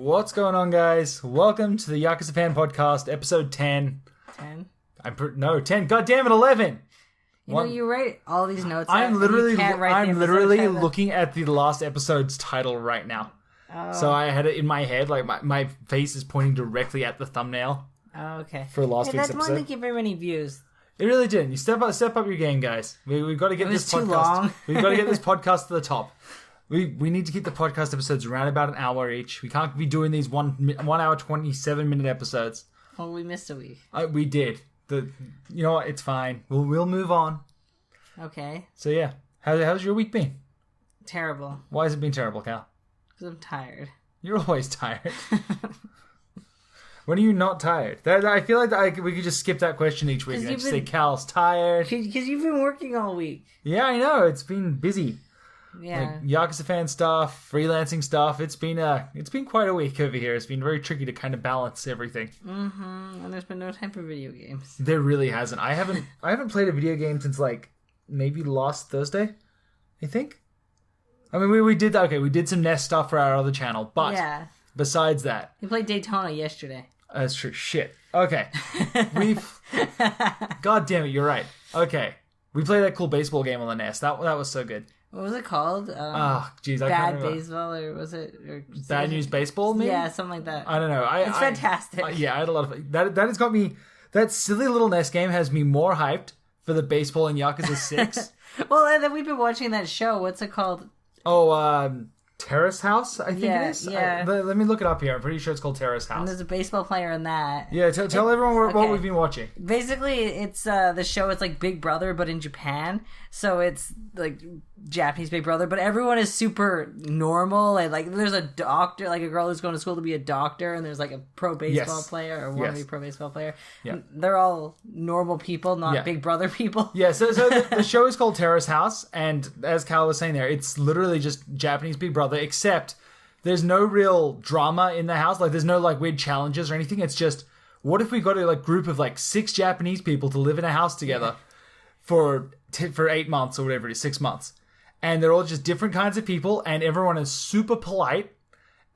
What's going on, guys? Welcome to the Yakuza Fan Podcast, episode 10. 10? 10. God damn it, 11. You write all these notes. I'm literally looking at the last episode's title right now. Oh. So I had it in my head, like my face is pointing directly at the thumbnail. Oh, okay. For last week's episode. That one didn't get very many views. It really didn't. You step up your game, guys. We've got to get this podcast. Too long. We've got to get this podcast to the top. We need to keep the podcast episodes around about an hour each. We can't be doing these 1 hour 27 minute episodes. Oh, we missed a week. We did. You know what? It's fine. We'll move on. Okay. So yeah, how's your week been? Terrible. Why has it been terrible, Cal? Because I'm tired. You're always tired. When are you not tired? I feel like we could just skip that question each week and just say Cal's tired. Because you've been working all week. Yeah, I know. It's been busy. Yeah. Like Yakuza fan stuff, freelancing stuff. It's been quite a week over here. It's been very tricky to kind of balance everything. Mm-hmm. And there's been no time for video games. There really hasn't. I haven't played a video game since like maybe last Thursday, I think. I mean, we did some NES stuff for our other channel, but besides that, you played Daytona yesterday. That's true. Shit. Okay. God damn it, you're right. Okay. We played that cool baseball game on the NES. That was so good. What was it called? I can't Bad remember. Baseball, or was it? Bad News Baseball, maybe? Yeah, something like that. I don't know. It's fantastic. I had a lot of... That has got me... That silly little NES game has me more hyped for the baseball in Yakuza 6. Well, and then we've been watching that show. What's it called? Oh, Terrace House, I think it is. Yeah. Let me look it up here. I'm pretty sure it's called Terrace House. And there's a baseball player in that. Yeah, tell everyone what we've been watching. Basically, it's the show. It's like Big Brother, but in Japan. So it's like Japanese Big Brother, but everyone is super normal. And like, there's a doctor, like a girl who's going to school to be a doctor, and there's like a pro baseball player or wannabe pro baseball player. Yeah. They're all normal people, not Big Brother people. Yeah. So the show is called Terrace House, and as Cal was saying there, it's literally just Japanese Big Brother, except there's no real drama in the house. Like, there's no like weird challenges or anything. It's just, what if we got a like group of like 6 Japanese people to live in a house together for 8 months or whatever it is, 6 months, and they're all just different kinds of people, and everyone is super polite,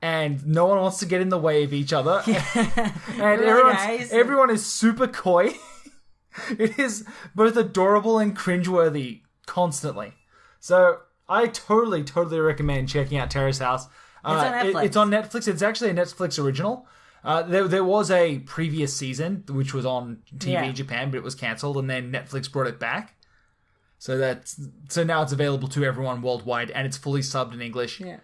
and no one wants to get in the way of each other, and really everyone is super coy. It is both adorable and cringeworthy constantly. So I totally recommend checking out Terrace House. It's on Netflix. It's on Netflix. It's actually a Netflix original. There was a previous season which was on TV in Japan, but it was cancelled, and then Netflix brought it back. So now it's available to everyone worldwide, and it's fully subbed in English. Yeah.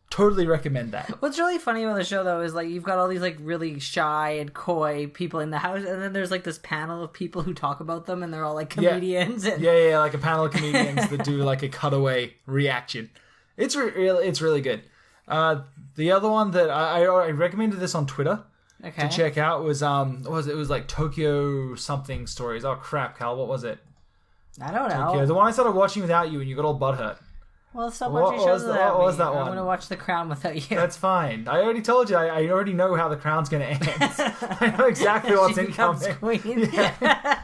Totally recommend that. What's really funny about the show, though, is like you've got all these like really shy and coy people in the house, and then there's like this panel of people who talk about them, and they're all like comedians. Yeah, like a panel of comedians that do like a cutaway reaction. It's really good. The other one that I recommended this on Twitter to check out was it was like Tokyo something stories. Oh crap, Cal, what was it? I don't know. Tokyo. The one I started watching without you and you got all butthurt. Well, stop watching shows without me. What was that one? I'm going to watch The Crown without you. That's fine. I already told you. I already know how The Crown's going to end. I know exactly what's incoming. Queen. Yeah.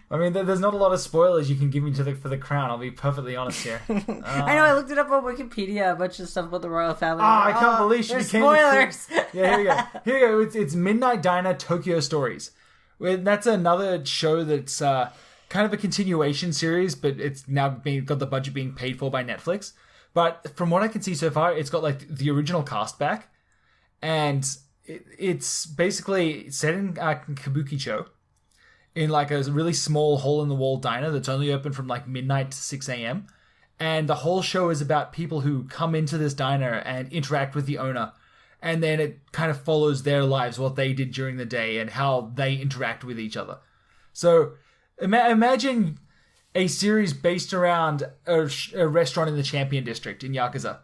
I mean, there's not a lot of spoilers you can give me for The Crown. I'll be perfectly honest here. I know. I looked it up on Wikipedia. A bunch of stuff about the royal family. I can't believe she became spoilers. Yeah, here we go. It's Midnight Diner Tokyo Stories. That's another show that's kind of a continuation series, but it's now got the budget being paid for by Netflix. But from what I can see so far, it's got like the original cast back, and it's basically set in Kabukicho, in like a really small hole-in-the-wall diner that's only open from like midnight to 6 a.m. And the whole show is about people who come into this diner and interact with the owner. And then it kind of follows their lives, what they did during the day and how they interact with each other. So imagine a series based around a restaurant in the Champion District in Yakuza.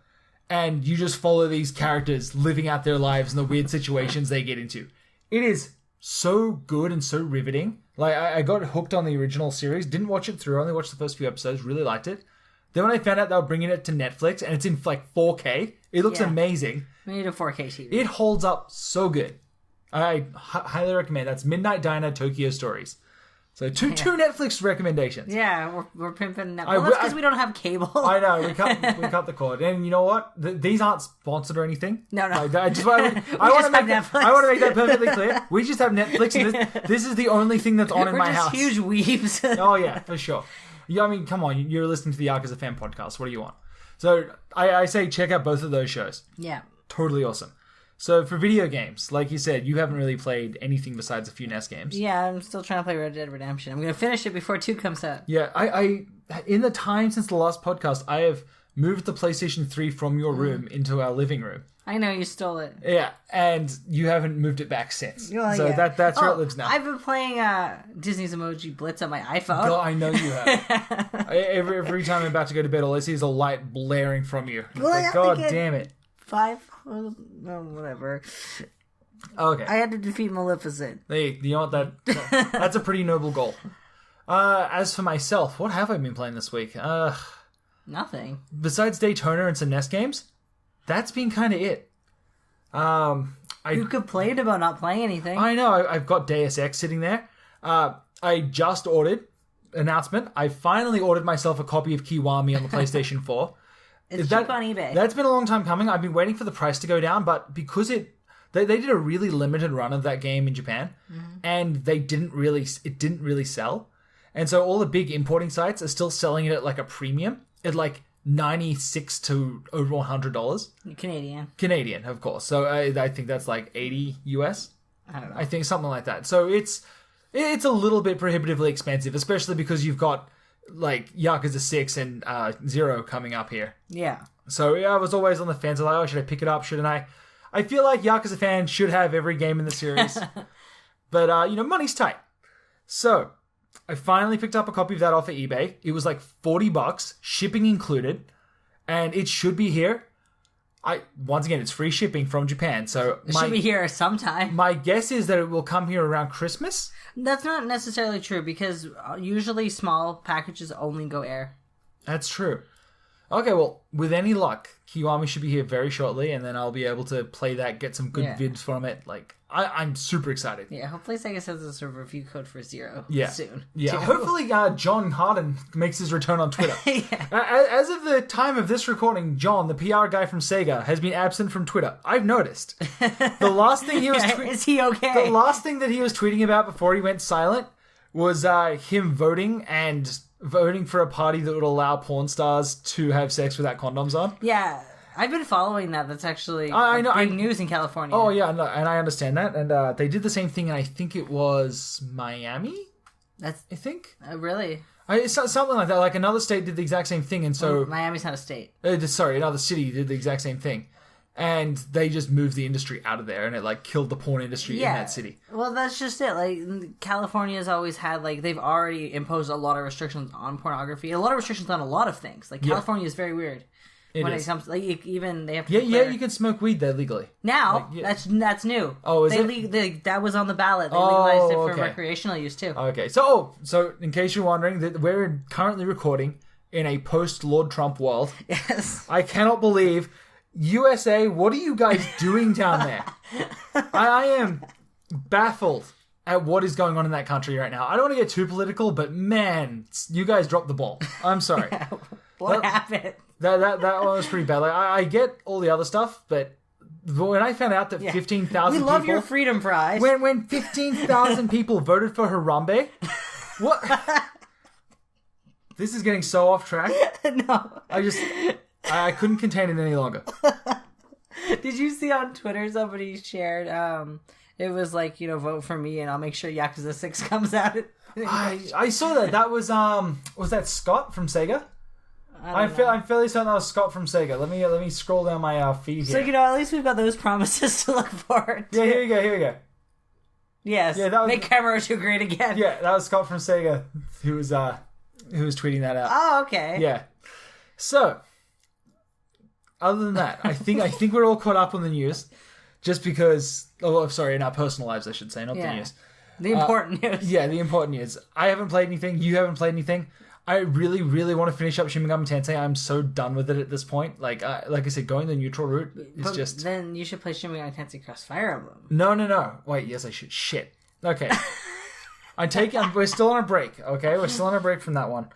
And you just follow these characters living out their lives and the weird situations they get into. It is so good and so riveting. Like, I got hooked on the original series. Didn't watch it through. Only watched the first few episodes. Really liked it. Then when I found out they were bringing it to Netflix and it's in like 4K, it looks amazing. We need a 4K TV. It holds up so good. I highly recommend. That's Midnight Diner Tokyo Stories. So two Netflix recommendations. Yeah, we're pimping Netflix. Well, that's because we don't have cable. I know, we cut the cord. And you know what? These aren't sponsored or anything. No. I just want to make that perfectly clear. We just have Netflix, and this is the only thing that's on in my house. We're just huge weebs. Oh, yeah, for sure. Yeah, I mean, come on. You're listening to the Yakuza Fan Podcast. What do you want? So I say check out both of those shows. Yeah. Totally awesome. So for video games, like you said, you haven't really played anything besides a few NES games. Yeah, I'm still trying to play Red Dead Redemption. I'm going to finish it before 2 comes out. Yeah, I in the time since the last podcast, I have moved the PlayStation 3 from your room into our living room. I know, you stole it. Yeah, and you haven't moved it back since. Well, so yeah. that's where it lives now. I've been playing Disney's Emoji Blitz on my iPhone. God, I know you have. every time I'm about to go to bed, all I see is a light blaring from you. It's like, God damn it. 5? Oh, whatever. Okay. I had to defeat Maleficent. Hey, you know what? That's a pretty noble goal. As for myself, what have I been playing this week? Nothing. Besides Daytona and some NES games, that's been kind of it. You complained about not playing anything. I know. I've got Deus Ex sitting there. I just ordered, announcement, I finally ordered myself a copy of Kiwami on the PlayStation 4. It's cheap on eBay. That's been a long time coming. I've been waiting for the price to go down, but because they did a really limited run of that game in Japan, and it didn't really sell. And so all the big importing sites are still selling it at like a premium at like $96 to over $100. Canadian, of course. So I think that's like 80 US. I don't know. I think something like that. So it's a little bit prohibitively expensive, especially because you've got like Yakuza 6 and 0 coming up here. Yeah. So yeah, I was always on the fence. I was like, oh, should I pick it up? Shouldn't I? I feel like Yakuza Fan should have every game in the series. But, money's tight. So I finally picked up a copy of that off of eBay. It was like $40, shipping included, and it should be here. Once again, it's free shipping from Japan, so it should be here sometime. My guess is that it will come here around Christmas. That's not necessarily true, because usually small packages only go air. That's true. Okay, well, with any luck, Kiwami should be here very shortly, and then I'll be able to play that, get some good vids from it. Like, I'm super excited. Yeah, hopefully SEGA sends us a review code for 0 soon. Yeah, too. hopefully John Harden makes his return on Twitter. As of the time of this recording, John, the PR guy from SEGA, has been absent from Twitter. I've noticed. The last thing he was is he okay? The last thing that he was tweeting about before he went silent was him voting for a party that would allow porn stars to have sex without condoms on. Yeah, I've been following that. That's actually big news in California. Oh, yeah, no, and I understand that. And they did the same thing, and I think it was Miami? I think. Really? It's something like that. Like, another state did the exact same thing, and so... Miami's not a state. Another city did the exact same thing. And they just moved the industry out of there, and it, like, killed the porn industry in that city. Well, that's just it. Like, California's always had, like, they've already imposed a lot of restrictions on pornography. A lot of restrictions on a lot of things. Like, California is very weird. It comes, like, even they have to you can smoke weed there legally. Now, that's new. Oh, is it? That was on the ballot. They legalized it for okay. recreational use, too. Okay, so in case you're wondering, that we're currently recording in a post-Lord Trump world. Yes. I cannot believe... USA, what are you guys doing down there? I am baffled at what is going on in that country right now. I don't want to get too political, but man, you guys dropped the ball. I'm sorry. What happened? That one was pretty bad. Like, I get all the other stuff, but when I found out that 15,000 people... We love your freedom prize. When 15,000 people voted for Harambe, what... This is getting so off track. No. I couldn't contain it any longer. Did you see on Twitter somebody shared, it was like, vote for me and I'll make sure Yakuza 6 comes out. I saw that. That was that Scott from SEGA? I'm fairly certain that was Scott from SEGA. Let me scroll down my feed here. So, at least we've got those promises to look forward to. Yeah, here we go. Yes, make Kamurocho great again. Yeah, that was Scott from SEGA who was tweeting that out. Oh, okay. Yeah. So... Other than that, I think we're all caught up on the news, just because. Oh, sorry, in our personal lives, I should say, not the news. The important news. Yeah, the important news. I haven't played anything. You haven't played anything. I really, really want to finish up Shin Megami Tensei. I'm so done with it at this point. Like I said, going the neutral route is just. Then you should play Shin Megami Tensei Cross Fire Emblem. No. Wait, yes, I should. Shit. Okay. We're still on a break, okay? We're still on a break from that one.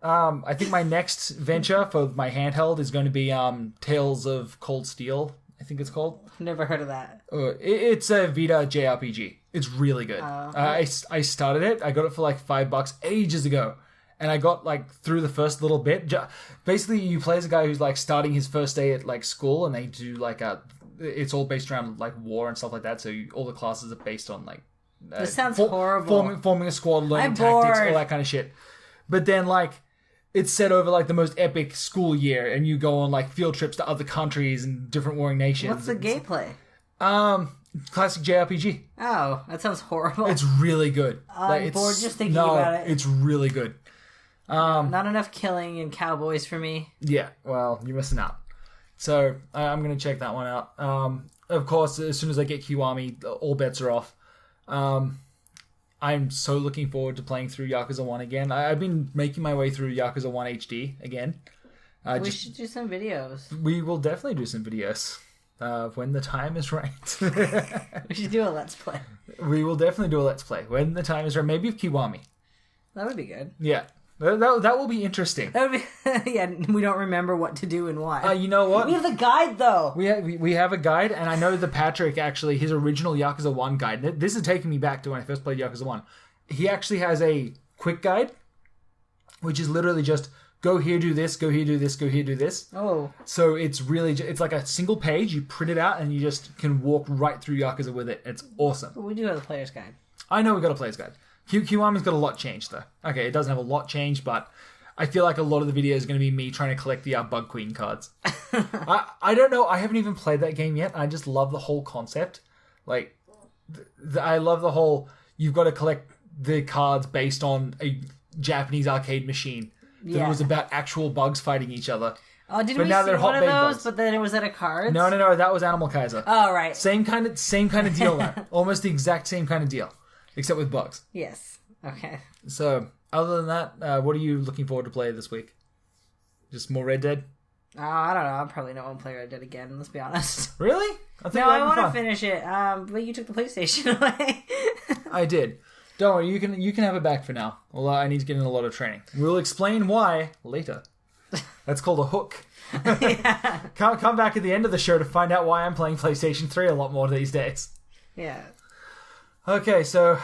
I think my next venture for my handheld is going to be Tales of Cold Steel, I think it's called. Never heard of that. It's a Vita JRPG. It's really good. I started it. I got it for like $5 ages ago. And I got like through the first little bit. Basically, you play as a guy who's like starting his first day at like school, and they do like it's all based around like war and stuff like that. So all the classes are based on like... this sounds horrible. Forming a squad, learning I'm tactics, bored. all that kind of shit. But then like... it's set over like the most epic school year, and you go on like field trips to other countries and different warring nations. What's the gameplay? Classic JRPG. Oh, that sounds horrible. It's really good. I'm bored just thinking about it. It's really good. Not enough killing and cowboys for me. Yeah, well, you're missing out. So I'm going to check that one out. Of course, as soon as I get Kiwami, all bets are off. I'm so looking forward to playing through Yakuza 1 again. I've been making my way through Yakuza 1 HD again. We should do some videos. We will definitely do some videos when the time is right. We should do a Let's Play. We will definitely do a Let's Play when the time is right. Maybe of Kiwami. That would be good. Yeah. That will be interesting. That would be... yeah, we don't remember what to do and why. You know what? We have the guide, though. We have a guide, and I know that Patrick, actually, his original Yakuza 1 guide, this is taking me back to when I first played Yakuza 1. He actually has a quick guide, which is literally just, go here, do this, go here, do this, go here, do this. Oh. So it's really, it's like a single page, you print it out, and you just can walk right through Yakuza with it. It's awesome. But we do have a player's guide. I know we got a player's guide. Kiwami's got a lot changed, though. Okay, it doesn't have a lot changed, but I feel like a lot of the video is going to be me trying to collect the Bug Queen cards. I don't know. I haven't even played that game yet. I just love the whole concept. Like, I love the whole, you've got to collect the cards based on a Japanese arcade machine. That was about actual bugs fighting each other. Oh, did we see one of those, bugs. But then it was at a card? No, that was Animal Kaiser. Oh, right. Same kind of deal, though. Almost the exact same kind of deal. Except with bugs. Yes. Okay. So, other than that, what are you looking forward to play this week? Just more Red Dead? I don't know. I probably don't want to play Red Dead again, let's be honest. Really? I want to finish it, but you took the PlayStation away. I did. Don't worry, you can have it back for now. Although I need to get in a lot of training. We'll explain why later. That's called a hook. Yeah. Come back at the end of the show to find out why I'm playing PlayStation 3 a lot more these days. Yeah. Okay, so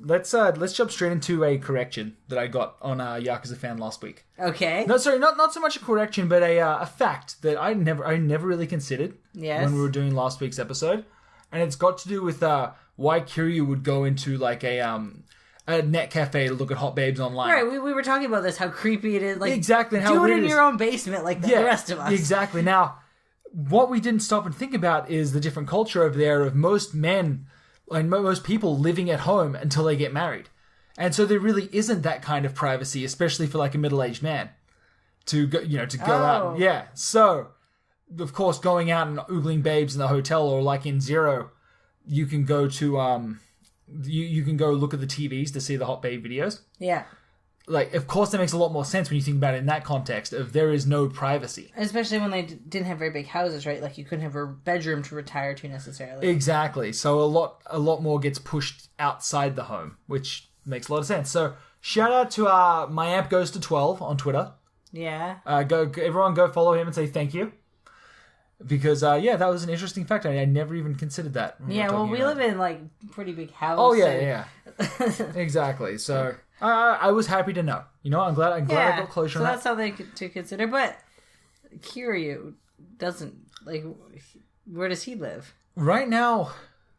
let's jump straight into a correction that I got on Yakuza Fan last week. Okay. No, sorry, not so much a correction, but a fact that I never really considered when we were doing last week's episode, and it's got to do with why Kiryu would go into like a net cafe to look at hot babes online. Right, we were talking about this, how creepy it is. Like, exactly, how do weird it in your own basement like the rest of us. Exactly. Now, what we didn't stop and think about is the different culture over there of most men and most people living at home until they get married. And so there really isn't that kind of privacy, especially for like a middle-aged man to go, out. Yeah. So, of course, going out and oogling babes in the hotel, or like in Zero, you can go to you can go look at the TVs to see the hot babe videos. Yeah. Like, of course, that makes a lot more sense when you think about it in that context of there is no privacy. Especially when they didn't have very big houses, right? Like, you couldn't have a bedroom to retire to necessarily. Exactly. So a lot more gets pushed outside the home, which makes a lot of sense. So, shout out to my amp goes to 12 on Twitter. Yeah. Everyone go follow him and say thank you. Because, that was an interesting fact. I never even considered that. Yeah, well, we live in, like, pretty big houses. Oh, yeah. Exactly. So... I was happy to know. I'm glad I got closure on that. So that's something to consider. But Kiryu doesn't, like, where does he live? Right now,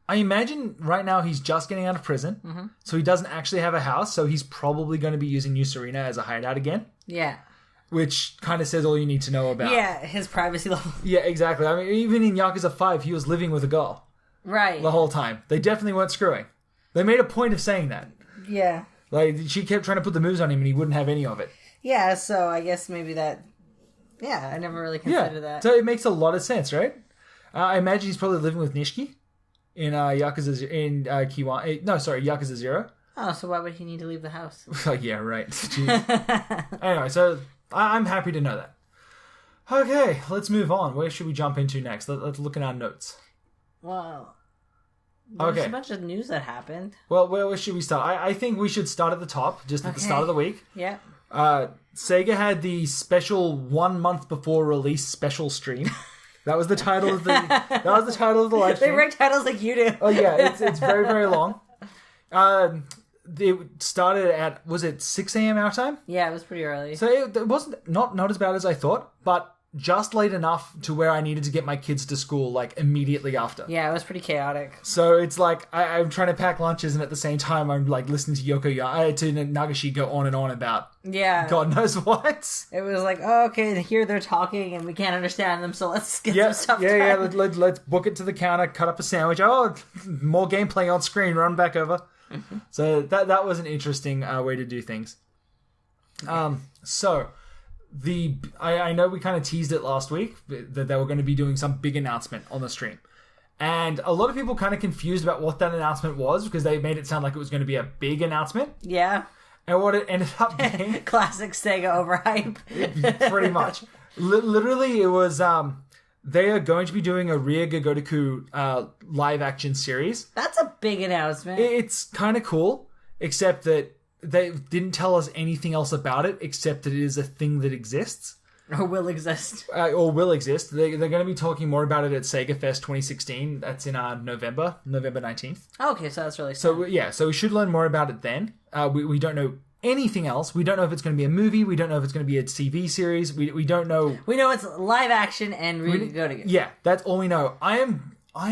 I imagine he's just getting out of prison. Mm-hmm. So he doesn't actually have a house. So he's probably going to be using New Serena as a hideout again. Yeah. Which kind of says all you need to know about. Yeah, his privacy level. Yeah, exactly. I mean, even in Yakuza 5, he was living with a girl. Right. The whole time. They definitely weren't screwing. They made a point of saying that. Yeah. Like, she kept trying to put the moves on him and he wouldn't have any of it. Yeah, so I guess maybe that... Yeah, I never really considered that. So it makes a lot of sense, right? I imagine he's probably living with Nishiki in Yakuza... Yakuza 0. Oh, so why would he need to leave the house? Yeah, right. Anyway, so I'm happy to know that. Okay, let's move on. Where should we jump into next? Let's look at our notes. Well... There's Okay. a bunch of news that happened. Well, where should we start? I think we should start at the top, just at the start of the week. Yeah. Sega had the special 1 month before release special stream. That was the title of the live stream. They write titles like you do. Oh yeah, it's very, very long. It started at, was it 6 a.m. our time? Yeah, it was pretty early. So it wasn't not as bad as I thought, but just late enough to where I needed to get my kids to school like immediately after. Yeah, it was pretty chaotic. So it's like I'm trying to pack lunches, and at the same time I'm like listening to to Nagashi go on and on about God knows what. It was like, oh, okay, here they're talking and we can't understand them, so let's get some stuff done. Yeah. Let's book it to the counter, cut up a sandwich. Oh, more gameplay on screen. Run back over. So that was an interesting way to do things. So I know we kind of teased it last week that they were going to be doing some big announcement on the stream. And a lot of people kind of confused about what that announcement was because they made it sound like it was going to be a big announcement. Yeah. And what it ended up being... Classic Sega overhype. Pretty much. Literally, it was... they are going to be doing a Ryoga Gotoku live action series. That's a big announcement. It's kind of cool, except that they didn't tell us anything else about it, except that it is a thing that exists. Or will exist. Or will exist. They're going to be talking more about it at SEGA Fest 2016. That's in November 19th. Okay, so that's really soon. So we should learn more about it then. We don't know anything else. We don't know if it's going to be a movie. We don't know if it's going to be a TV series. We don't know. We know it's live action and really good. Yeah, that's all we know. I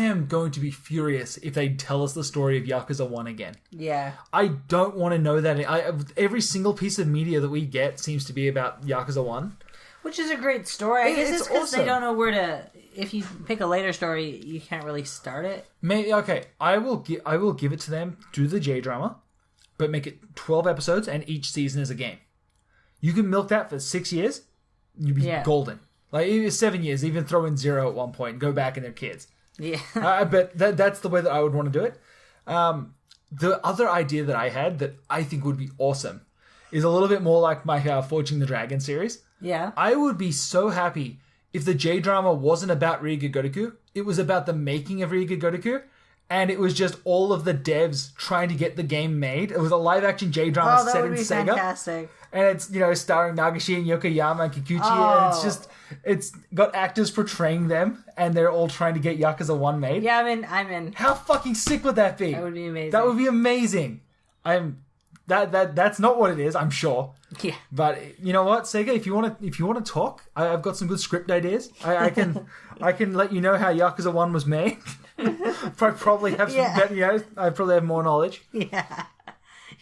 am going to be furious if they tell us the story of Yakuza 1 again. Yeah. I don't want to know that. Every single piece of media that we get seems to be about Yakuza 1. Which is a great story. I guess it's because awesome. they don't know where to... If you pick a later story, you can't really start it. Okay, I will give it to them, do the J-drama, but make it 12 episodes and each season is a game. You can milk that for 6 years, you'd be golden. Like, even 7 years, even throw in 0 at one point and go back and they're kids. Yeah. But that's the way that I would want to do it. The other idea that I had that I think would be awesome is a little bit more like my Forging the Dragon series. Yeah. I would be so happy if the J-drama wasn't about Ryoga Gotoku. It was about the making of Ryoga Gotoku. And it was just all of the devs trying to get the game made. It was a live-action J-drama set in Sega. Fantastic. And it's, starring Nagashi and Yokoyama and Kikuchi. And it's got actors portraying them. And they're all trying to get Yakuza 1 made. Yeah, I'm in. How fucking sick would that be? That would be amazing. That would be amazing. That's not what it is, I'm sure. Yeah. But you know what, Sega, if you want to talk, I've got some good script ideas. I can let you know how Yakuza 1 was made. Probably have some I probably have more knowledge. Yeah.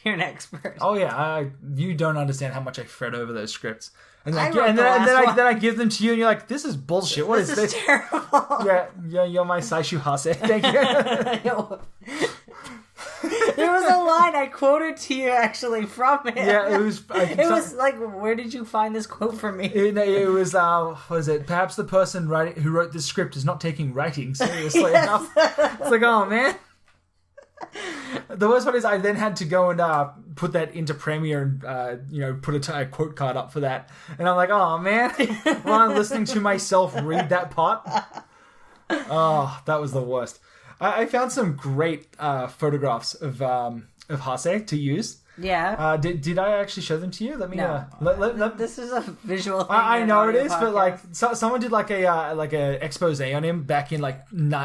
You're an expert. Oh yeah, you don't understand how much I fret over those scripts. And then I give them to you and you're like, this is bullshit. What is this? This is terrible. Yeah, you're my Saishu Hase. Thank you. There was a line I quoted to you actually from it. Yeah, it was. It was like, where did you find this quote from me? It was. What was it? Perhaps the person who wrote this script is not taking writing seriously enough. It's like, oh man. The worst part is I then had to go and put that into Premiere and put a quote card up for that, and I'm like, oh man, while I'm listening to myself read that part. Oh, that was the worst. I found some great photographs of Hase to use. Yeah. Did I actually show them to you? Let me. No. This is a visual thing. I know it is, podcast. But like, someone did like a expose on him back in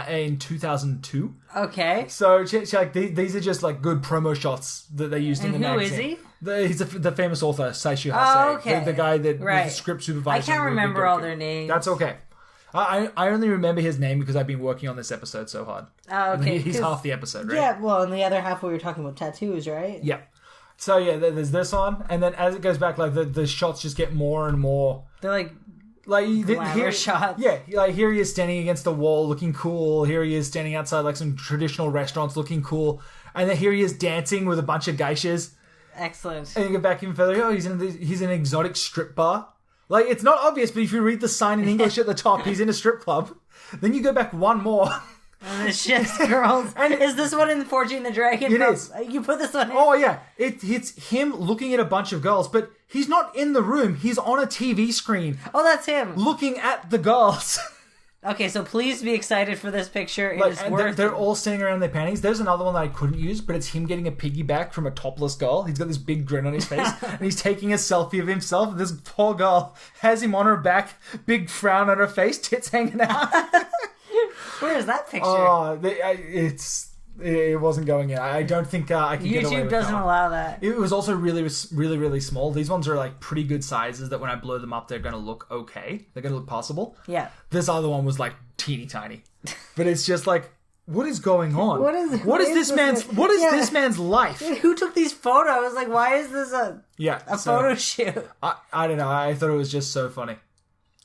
in 2002. Okay. So these are just like good promo shots that they used in the magazine. Who is he? He's the famous author Saishu Hase. Oh, okay. The guy that was the script supervisor. I can't remember all their names. That's okay. I only remember his name because I've been working on this episode so hard. Oh, okay. He's half the episode, right? Yeah, well, in the other half we were talking about tattoos, right? Yeah. So yeah, there's this one, and then as it goes back, like the shots just get more and more. They're like here shots. Yeah, like here he is standing against a wall, looking cool. Here he is standing outside like some traditional restaurants, looking cool. And then here he is dancing with a bunch of geishas. Excellent. And you go back even further. Oh, he's in an exotic strip bar. Like, it's not obvious, but if you read the sign in English at the top, he's in a strip club. Then you go back one more. And it's just girls. And is this one in Forging the Dragon? It is. You put this one in? Oh, yeah. It's him looking at a bunch of girls, but he's not in the room. He's on a TV screen. Oh, that's him. Looking at the girls. Okay, so please be excited for this picture. It Like, is and worth they're all standing around in their panties. There's another one that I couldn't use, but it's him getting a piggyback from a topless girl. He's got this big grin on his face, and he's taking a selfie of himself. And this poor girl has him on her back, big frown on her face, tits hanging out. Where is that picture? Oh, it wasn't going in. I don't think I can get away YouTube with doesn't that one. allow that. It was also really, really, really small. These ones are like pretty good sizes that when I blow them up, they're going to look okay. They're going to look passable. Yeah. This other one was like teeny tiny. But it's just like, what is going on? What is this man's life? Who took these photos? Like, why is this a photo shoot? I don't know. I thought it was just so funny.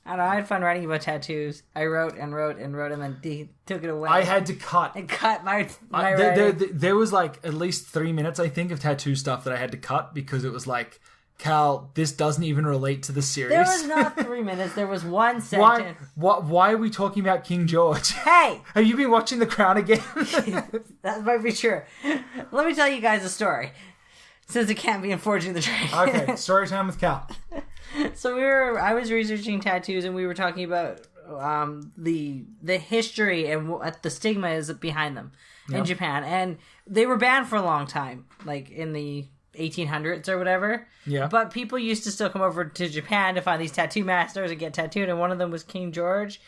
I don't know. I had fun writing about tattoos. I wrote and then took it away. I had to cut. And cut my writing. There was like at least 3 minutes, I think, of tattoo stuff that I had to cut because it was like, Cal, this doesn't even relate to the series. There was not 3 minutes. There was one sentence. Why are we talking about King George? Hey! Have you been watching The Crown again? That might be true. Let me tell you guys a story. Since it can't be in Forging the Dragon. Okay, story time with Cal. So I was researching tattoos, and we were talking about the history and what the stigma is behind them in Japan, and they were banned for a long time, like in the 1800s or whatever. Yeah. But people used to still come over to Japan to find these tattoo masters and get tattooed, and one of them was King George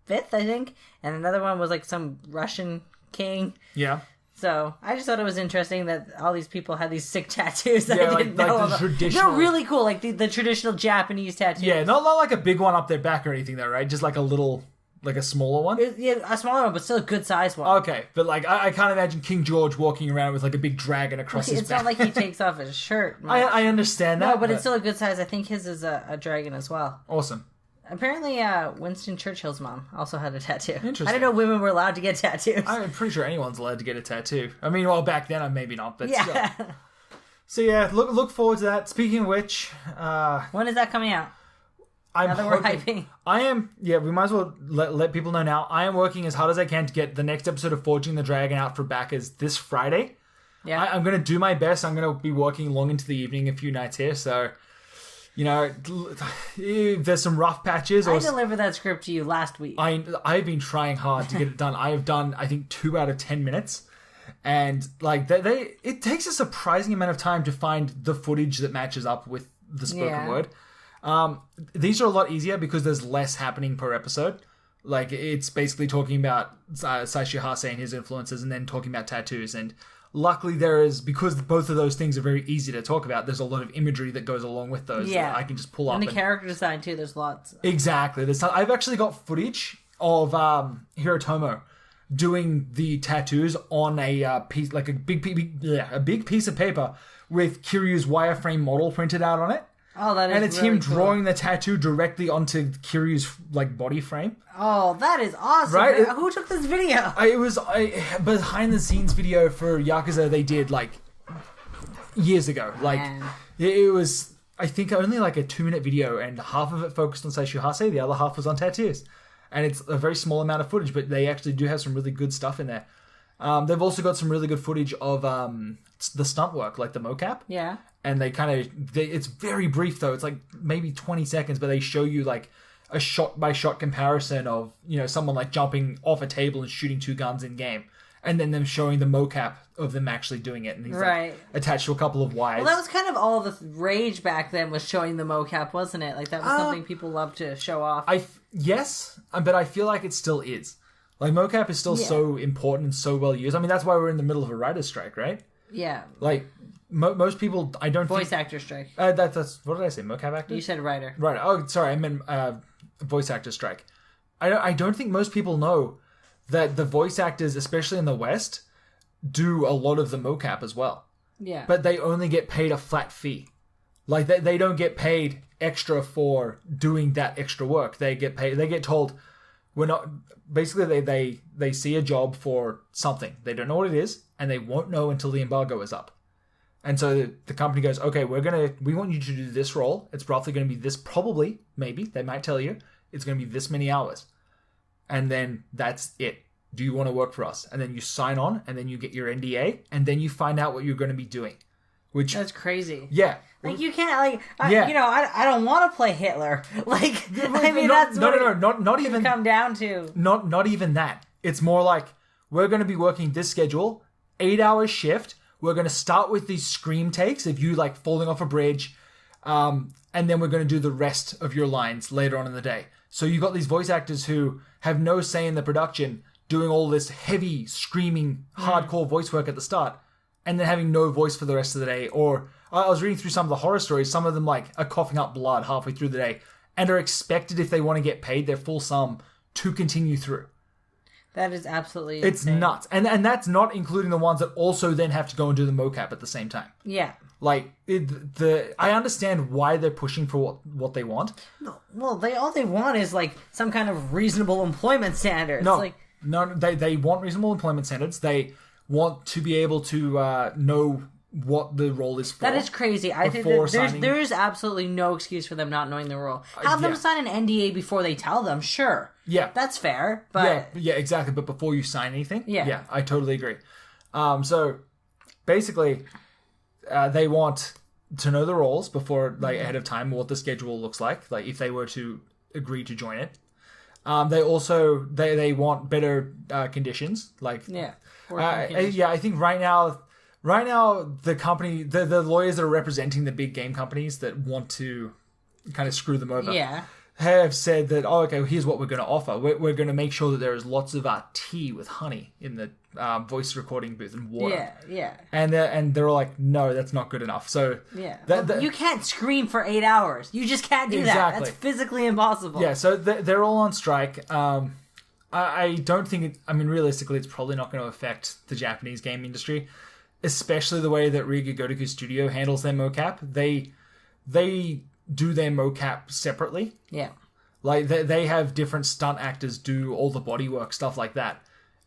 V, I think, and another one was like some Russian king. Yeah. So I just thought it was interesting that all these people had these sick tattoos that I didn't know the about. traditional... They're really cool, like the traditional Japanese tattoos. Yeah, not like a big one up their back or anything though, right? Just like a little, like a smaller one? Yeah, a smaller one, but still a good sized one. Okay, but like I can't imagine King George walking around with like a big dragon across his back. It's not like he takes off his shirt. I understand that. No, but it's still a good size. I think his is a dragon as well. Awesome. Apparently, Winston Churchill's mom also had a tattoo. Interesting. I didn't know women were allowed to get tattoos. I'm pretty sure anyone's allowed to get a tattoo. I mean, well, back then, maybe not, but yeah. still. So yeah, look forward to that. Speaking of which... when is that coming out? Now that we're hyping. We might as well let people know now. I am working as hard as I can to get the next episode of Forging the Dragon out for backers this Friday. Yeah. I'm going to do my best. I'm going to be working long into the evening a few nights here, so... You know, there's some rough patches. I delivered that script to you last week. I've been trying hard to get it done. I have done, I think, 2 out of 10 minutes. And, like, it takes a surprising amount of time to find the footage that matches up with the spoken word. These are a lot easier because there's less happening per episode. Like, it's basically talking about Saishi Hase and his influences and then talking about tattoos. And luckily because both of those things are very easy to talk about, there's a lot of imagery that goes along with those that I can just pull up. And the character design, too, there's lots. Exactly. I've actually got footage of Hirotomo doing the tattoos on a piece, like a big piece of paper with Kiryu's wireframe model printed out on it. Oh, that is And it's really him cool. drawing the tattoo directly onto Kiryu's like body frame. Oh, that is awesome! Right? Who took this video? It was a behind the scenes video for Yakuza they did like years ago. Like it was, I think, only like a 2-minute video, and half of it focused on Saishi Hase, the other half was on tattoos. And it's a very small amount of footage, but they actually do have some really good stuff in there. They've also got some really good footage of the stunt work, like the mocap. Yeah. And it's very brief though. It's like maybe 20 seconds, but they show you like a shot by shot comparison of, you know, someone like jumping off a table and shooting 2 guns in game. And then them showing the mocap of them actually doing it. And he's like attached to a couple of wires. Well, that was kind of all the rage back then, was showing the mocap, wasn't it? Like that was something people loved to show off. Yes, but I feel like it still is. Like mocap is still so important and so well used. I mean, that's why we're in the middle of a writer's strike, right? Yeah. Like most people, I don't voice actor strike. That's what did I say? Mocap actor? You said writer. Right. Oh, sorry. I meant voice actor strike. I don't think most people know that the voice actors, especially in the West, do a lot of the mocap as well. Yeah. But they only get paid a flat fee. Like they don't get paid extra for doing that extra work. They get paid. They get told, we're not. Basically, they see a job for something. They don't know what it is, and they won't know until the embargo is up. And so the company goes, okay, we want you to do this role. It's roughly going to be this, probably, maybe, they might tell you, it's going to be this many hours. And then that's it. Do you want to work for us? And then you sign on, and then you get your NDA, and then you find out what you're going to be doing. which That's crazy. yeah. Like, you can't, like, I don't want to play Hitler. Like, I mean, not even come down to. Not even that. It's more like, we're going to be working this schedule, 8-hour shift. We're going to start with these scream takes of you, like, falling off a bridge, and then we're going to do the rest of your lines later on in the day. So you've got these voice actors who have no say in the production, doing all this heavy, screaming, hardcore voice work at the start, and then having no voice for the rest of the day. Or I was reading through some of the horror stories. Some of them, like, are coughing up blood halfway through the day and are expected, if they want to get paid their full sum, to continue through. That is absolutely It's insane. nuts. And that's not including the ones that also then have to go and do the mocap at the same time. Yeah. Like, I understand why they're pushing for what they want. Well, all they want is, like, some kind of reasonable employment standards. No, they want reasonable employment standards. They want to be able to know what the role is for. That is crazy. I think that there is absolutely no excuse for them not knowing the role. Have them sign an NDA before they tell them, sure. Yeah. That's fair, but... Yeah, exactly. But before you sign anything? Yeah, I totally agree. So, basically, they want to know the roles before, like, ahead of time, what the schedule looks like if they were to agree to join it. They also, they want better conditions. Like, I think right now, the company, the lawyers that are representing the big game companies that want to kind of screw them over, have said that, here's what we're going to offer. We're going to make sure that there is lots of tea with honey in the voice recording booth and water. Yeah. And they're all like, no, that's not good enough. So you can't scream for 8 hours. You just can't do that. That's physically impossible. Yeah. So they're all on strike. I don't think realistically, it's probably not going to affect the Japanese game industry, especially the way that Riga Gotoku Studio handles their mocap. They do their mocap separately. Yeah. Like, they have different stunt actors do all the bodywork, stuff like that.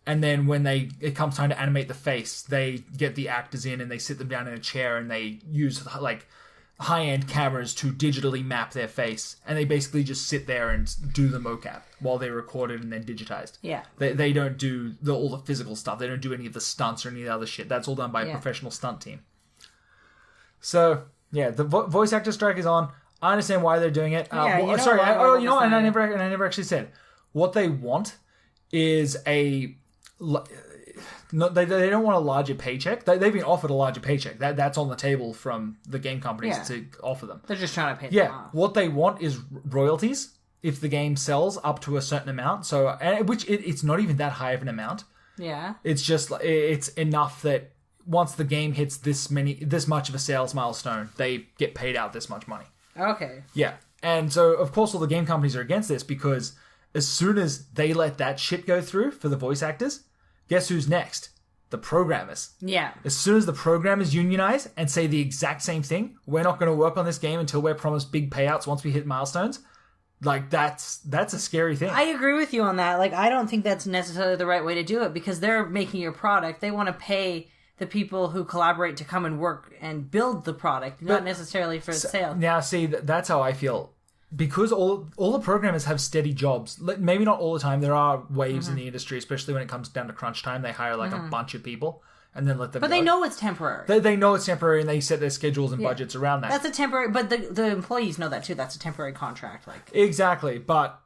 And then when it comes time to animate the face, they get the actors in and they sit them down in a chair and they use, like, high-end cameras to digitally map their face. And they basically just sit there and do the mocap while they record it and then digitized. Yeah. They don't do all the physical stuff. They don't do any of the stunts or any of the other shit. That's all done by a professional stunt team. So, yeah, the voice actor strike is on. I understand why they're doing it. I never actually said. What they want is they don't want a larger paycheck. They've been offered a larger paycheck. That's on the table from the game companies to offer them. They're just trying to pay them off. What they want is royalties if the game sells up to a certain amount. So, it's not even that high of an amount. Yeah. It's just, it's enough that once the game hits this much of a sales milestone, they get paid out this much money. Okay. Yeah. And so, of course, all the game companies are against this because as soon as they let that shit go through for the voice actors, guess who's next? The programmers. Yeah. As soon as the programmers unionize and say the exact same thing, we're not going to work on this game until we're promised big payouts once we hit milestones. Like, that's a scary thing. I agree with you on that. Like, I don't think that's necessarily the right way to do it because they're making your product. They want to pay the people who collaborate to come and work and build the product, not necessarily for sale. Now, see, that's how I feel. Because all the programmers have steady jobs. Maybe not all the time. There are waves in the industry, especially when it comes down to crunch time. They hire, like, a bunch of people and then let them But go. they know it's temporary. They know it's temporary and they set their schedules and budgets around that. That's a temporary... But the employees know that, too. That's a temporary contract. Like Exactly. But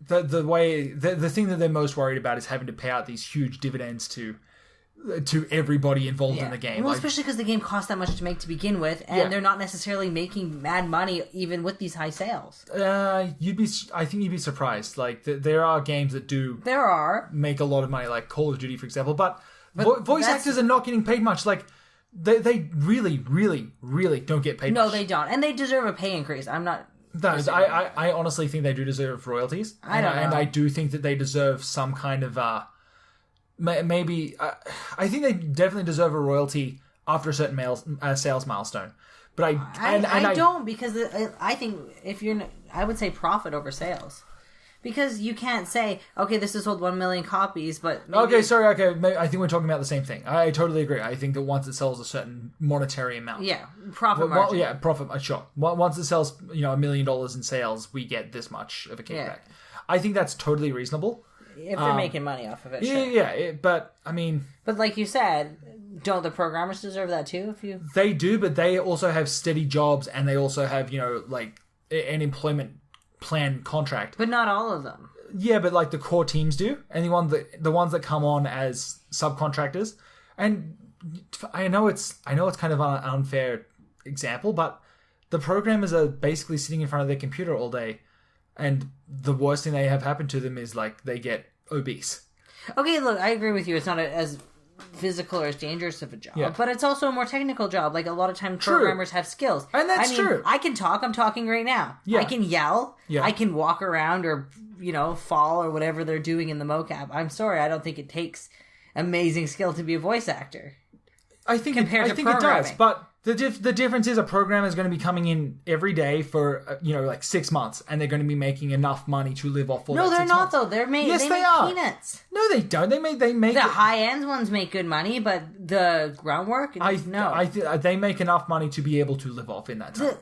the thing that they're most worried about is having to pay out these huge dividends to everybody involved in the game. Well, especially because the game costs that much to make to begin with, and they're not necessarily making mad money even with these high sales. I think you'd be surprised. Like, there are games that do make a lot of money, like Call of Duty, for example, but voice actors are not getting paid much. Like, they really, really, really don't get paid much. No, they don't. And they deserve a pay increase. I'm not... No, I honestly think they do deserve royalties. I don't know. And I do think that they deserve some kind of... maybe I think they definitely deserve a royalty after a certain sales milestone, but I don't because I think I would say profit over sales, because you can't say this has sold 1 million copies, but maybe... I think we're talking about the same thing. I totally agree. I think that once it sells a certain monetary amount, profit margin, profit, sure. Once it sells $1 million in sales, we get this much of a kickback. I think that's totally reasonable. If they're making money off of it, sure. But I mean... But like you said, don't the programmers deserve that too? They do, but they also have steady jobs, and they also have, like an employment plan contract. But not all of them. Yeah, but like the core teams do, and the ones that come on as subcontractors. And I know it's kind of an unfair example, but the programmers are basically sitting in front of their computer all day, and the worst thing they have happen to them is like they get obese. Okay, look, I agree with you. It's not as physical or as dangerous of a job, but it's also a more technical job. Like a lot of times, programmers have skills, and that's true. I can talk. I'm talking right now. Yeah. I can yell. Yeah. I can walk around or fall or whatever they're doing in the mocap. I'm sorry, I don't think it takes amazing skill to be a voice actor. I think it does, but the difference is a programmer is going to be coming in every day for like 6 months, and they're going to be making enough money to live off for. No, that they're 6 not months. though. They make peanuts. No, they don't. They make the high end ones make good money, but the groundwork, they make enough money to be able to live off in that time.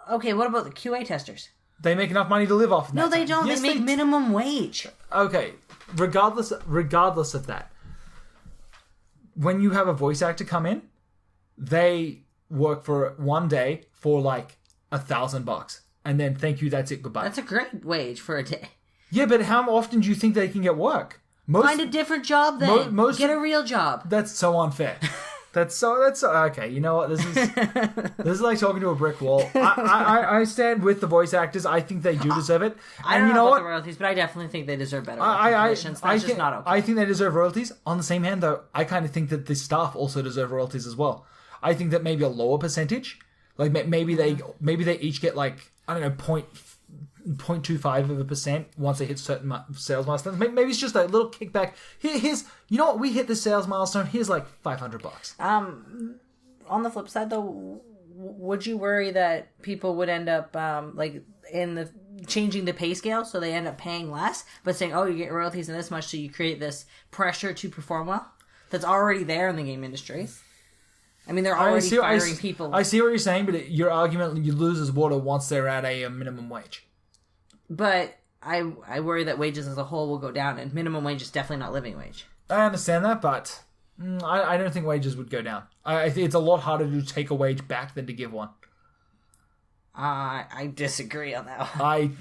Okay, what about the QA testers? They make enough money to live off. In that they time. don't. Yes, they make minimum wage. Okay, regardless of that, when you have a voice actor come in, they work for one day for like $1,000, and then thank you, that's it, goodbye. That's a great wage for a day. Yeah, but how often do you think they can get work? Find a different job then. Get a real job. That's so unfair. That's okay. You know what? This is like talking to a brick wall. I stand with the voice actors. I think they do deserve it. I don't know about the royalties, but I definitely think they deserve better conditions. That's just not okay. I think they deserve royalties. On the same hand, though, I kind of think that the staff also deserve royalties as well. I think that maybe a lower percentage, like maybe they each get like, I don't know, 0.25% once they hit certain sales milestones. Maybe it's just a little kickback. Here's we hit the sales milestone. Here's like $500. On the flip side, though, would you worry that people would end up changing the pay scale, so they end up paying less, but saying, "Oh, you get royalties in this much," so you create this pressure to perform well that's already there in the game industry? I mean, they're already firing people. I see what you're saying, but your argument loses water once they're at a minimum wage. But I worry that wages as a whole will go down, and minimum wage is definitely not living wage. I understand that, but I don't think wages would go down. I think it's a lot harder to take a wage back than to give one. I disagree on that one. I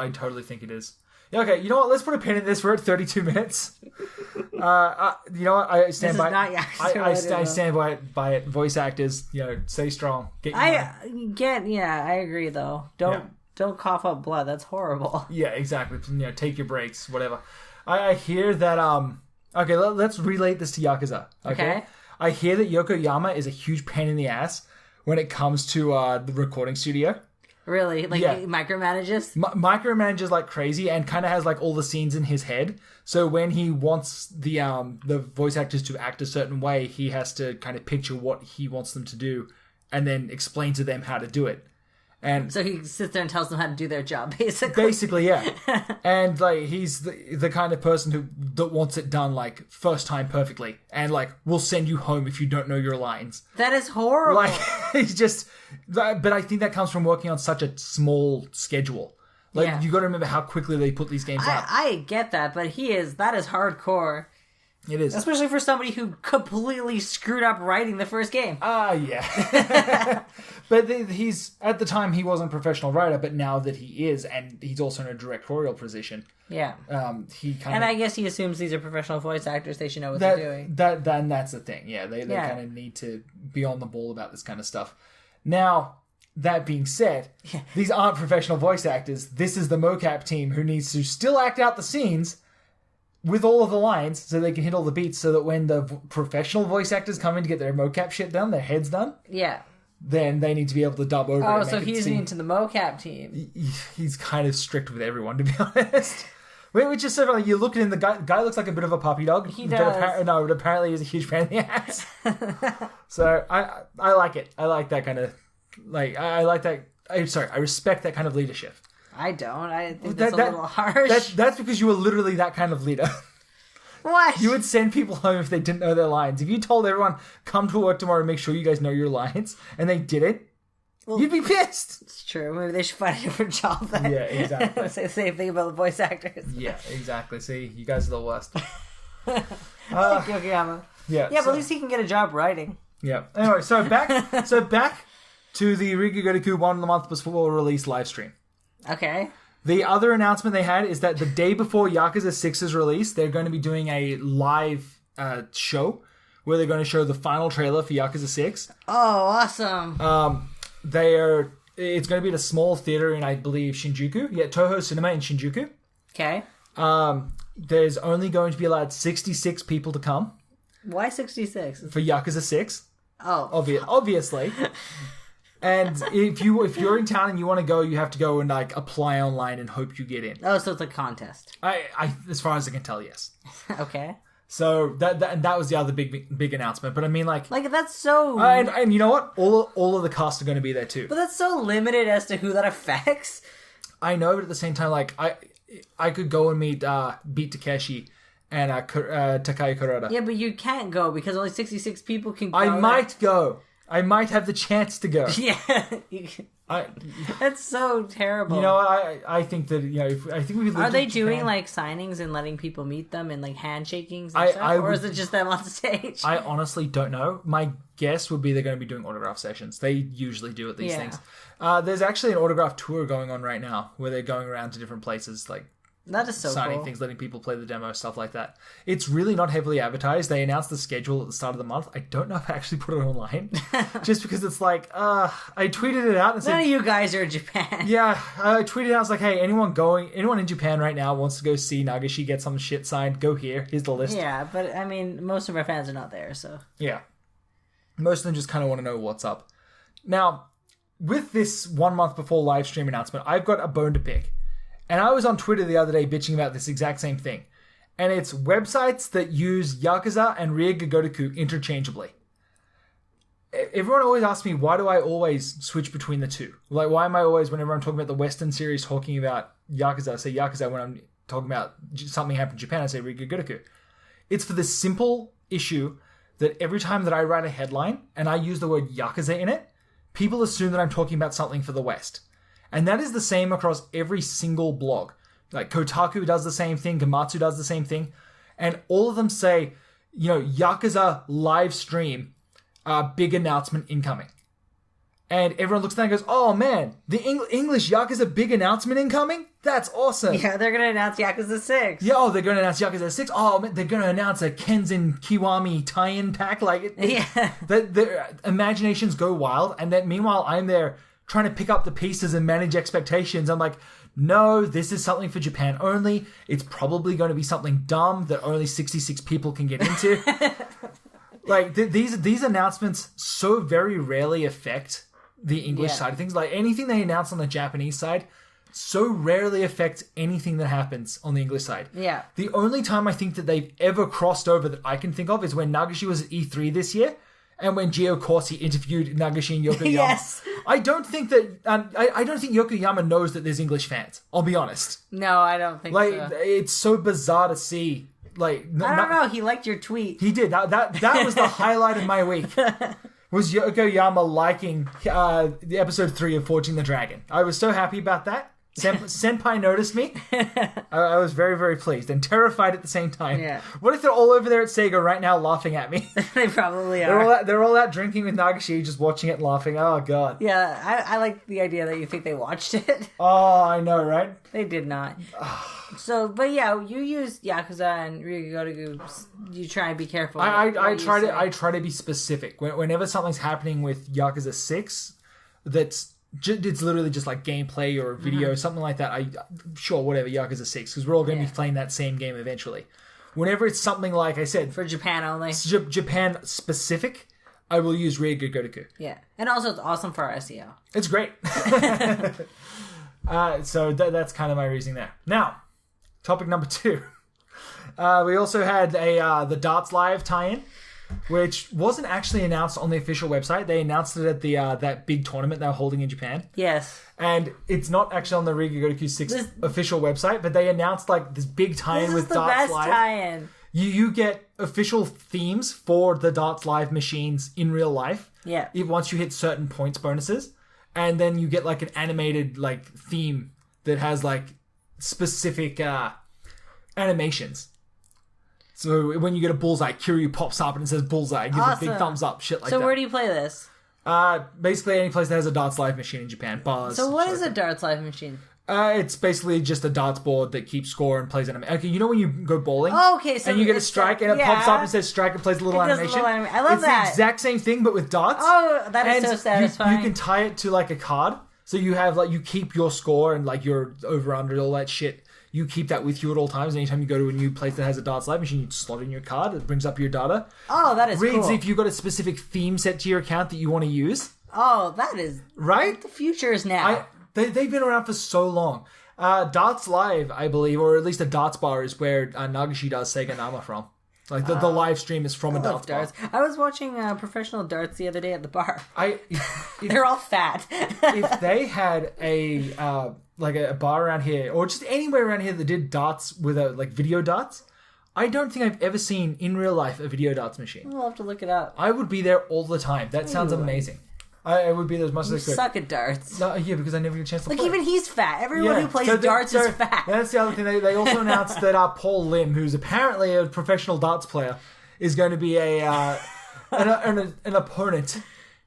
totally think it is. Yeah, okay, you know what? Let's put a pin in this. We're at 32 minutes. You know what? I stand by. I stand by it. Voice actors, stay strong. I agree though. Don't cough up blood. That's horrible. Yeah, exactly. Take your breaks, whatever. I hear that. Okay, let's relate this to Yakuza. Okay. I hear that Yokoyama is a huge pain in the ass when it comes to the recording studio. Really? Micromanages? Micromanages like crazy, and kind of has like all the scenes in his head. So when he wants the voice actors to act a certain way, he has to kind of picture what he wants them to do and then explain to them how to do it. And so he sits there and tells them how to do their job, basically. Basically, yeah. And like he's the kind of person that wants it done like first time perfectly, and like will send you home if you don't know your lines. That is horrible. Like he's just, but I think that comes from working on such a small schedule. Like you got to remember how quickly they put these games out. I get that, but that is hardcore. It is. Especially for somebody who completely screwed up writing the first game. Yeah. But he's, at the time, he wasn't a professional writer, but now that he is, and he's also in a directorial position. Yeah. He kind of... And I guess he assumes these are professional voice actors. They should know what they're doing. Then that's the thing. Yeah, they kind of need to be on the ball about this kind of stuff. Now, that being said, these aren't professional voice actors. This is the mocap team who needs to still act out the scenes with all of the lines so they can hit all the beats, so that when the professional voice actors come in to get their mocap shit done, their heads done, then they need to be able to dub over it. Oh, so he's into the mocap team. He's kind of strict with everyone, to be honest. Which is so funny. You look at him, the guy looks like a bit of a puppy dog. He does. But apparently he's a huge fan of the ass. So I like it. I like that kind of... I like that... I respect that kind of leadership. I don't. I think that's a little harsh. That's because you were literally that kind of leader. What? You would send people home if they didn't know their lines. If you told everyone, come to work tomorrow and make sure you guys know your lines, and they didn't, you'd be pissed. It's true. Maybe they should find a different job then. Yeah, exactly. Say the same thing about the voice actors. Yeah, exactly. See, you guys are the worst. Yokoyama. Yeah. Yeah, but at least he can get a job writing. Yeah. Anyway, so back to the Riga Gotoku 1 of the month before release live stream. Okay. The other announcement they had is that the day before Yakuza 6's release, they're going to be doing a live show where they're going to show the final trailer for Yakuza 6. Oh, awesome. It's going to be at a small theater in, I believe, Shinjuku. Yeah, Toho Cinema in Shinjuku. Okay. There's only going to be allowed 66 people to come. Why 66? For Yakuza 6. Oh. Obviously. And if you're in town and you want to go, you have to go and like apply online and hope you get in. Oh, so it's a contest. I as far as I can tell, yes. Okay. So that was the other big announcement. But I mean, like that's so. And you know what? All of the cast are going to be there too. But that's so limited as to who that affects. I know, but at the same time, like I could go and meet Beat Takeshi and Takai Kurata. Yeah, but you can't go because only 66 people can go. I might go. I might have the chance to go. Yeah. That's so terrible. You know, I think that, you know, I think we could. Are they doing like signings and letting people meet them and like handshakings and stuff? Or is it just them on stage? I honestly don't know. My guess would be they're going to be doing autograph sessions. They usually do at these things. There's actually an autograph tour going on right now where they're going around to different places, like that is so signing cool. things, letting people play the demo, stuff like that. It's really not heavily advertised. They announced the schedule at the start of the month. I don't know if I actually put it online, just because it's like, I tweeted it out and said, none of you guys are in Japan. Yeah, I tweeted out, I was like, hey, anyone in Japan right now wants to go see Nagashi get some shit signed, go here. Here's the list. Yeah, but I mean, most of our fans are not there, so. Yeah. Most of them just kind of want to know what's up. Now, with this 1 month before live stream announcement, I've got a bone to pick. And I was on Twitter the other day bitching about this exact same thing. And it's websites that use Yakuza and Riga Gotoku interchangeably. Everyone always asks me, why do I always switch between the two? Like, why am I always, whenever I'm talking about the Western series, talking about Yakuza, I say Yakuza. When I'm talking about something happened in Japan, I say Riga Gotoku. It's for the simple issue that every time that I write a headline and I use the word Yakuza in it, people assume that I'm talking about something for the West. And that is the same across every single blog. Like Kotaku does the same thing, Gamatsu does the same thing. And all of them say, you know, Yakuza live stream, big announcement incoming. And everyone looks at that and goes, oh man, the English Yakuza big announcement incoming? That's awesome. Yeah, they're going to announce Yakuza 6. Yeah, they're going to announce Yakuza 6. Oh, man, they're going to announce a Kenzin Kiwami tie-in pack. Like, their imaginations go wild. And then meanwhile, I'm there trying to pick up the pieces and manage expectations. I'm like, no, this is something for Japan only. It's probably going to be something dumb that only 66 people can get into. Like, these announcements so very rarely affect the English side of things. Like, anything they announce on the Japanese side so rarely affects anything that happens on the English side. Yeah. The only time I think that they've ever crossed over that I can think of is when Nagashi was at E3 this year. And when Gio Corsi interviewed Nagashi and Yokoyama. Yes. I don't think that I don't think Yokoyama knows that there's English fans. I'll be honest. No, I don't think so. so. It's so bizarre to see. Like, I don't know. He liked your tweet. He did. That was the highlight of my week. Was Yokoyama liking the episode 3 of Forging the Dragon. I was so happy about that. Senpai noticed me. I was very, very pleased and terrified at the same time. Yeah. What if they're all over there at SEGA right now laughing at me? They probably are. They're all out drinking with Nagashi, just watching it and laughing. Oh, God. Yeah, I like the idea that you think they watched it. Oh, I know, right? They did not. So, but yeah, you use Yakuza and Riga Gotoku. You try and be careful. I try to be specific. Whenever something's happening with Yakuza 6, it's literally just like gameplay or a video, something like that. Sure, whatever, Yakuza 6, because we're all going to be playing that same game eventually. Whenever it's something like I said, for Japan only, Japan specific, I will use Riga Gotoku. Yeah, and also it's awesome for our SEO. It's great. So that's kind of my reasoning there. Now, topic number 2. We also had the Darts Live tie-in, which wasn't actually announced on the official website. They announced it at the that big tournament they were holding in Japan. Yes. And it's not actually on the Riga Gotoku 6 official website, but they announced like this big tie-in with Darts Live. This is the best tie-in. You get official themes for the Darts Live machines in real life. Yeah. Once you hit certain points bonuses. And then you get like an animated like theme that has like specific animations. So when you get a bullseye, Kiryu pops up and it says bullseye. Gives a big thumbs up, shit like that. So where do you play this? Basically any place that has a darts live machine in Japan. Bars. So what is a darts live machine? It's basically just a darts board that keeps score and plays animation. Okay, you know when you go bowling? Oh, okay. So and you get a strike and it pops up and says strike and plays a little animation? I love that. It's the exact same thing but with darts. Oh, that is so satisfying. You can tie it to like a card. So you have like, you keep your score and like your over under, all that shit. You keep that with you at all times. Anytime you go to a new place that has a darts live machine, you slot in your card. It brings up your data. Oh, that is Reads cool. if you've got a specific theme set to your account that you want to use. Oh, that is... Right? The future is now. They've been around for so long. Darts Live, I believe, or at least a darts bar is where Nagashi does Sega Nama from. Like, the live stream is from a darts bar. I was watching professional darts the other day at the bar. They're all fat. If they had a bar around here, or just anywhere around here that did darts with video darts, I don't think I've ever seen in real life a video darts machine. We'll have to look it up. I would be there all the time. That sounds amazing. I would be there as much as I could. You suck at darts. No, yeah, because I never get a chance to play. Like, even he's fat. Everyone who plays darts is fat. That's the other thing. They also announced that Paul Lim, who's apparently a professional darts player, is going to be an opponent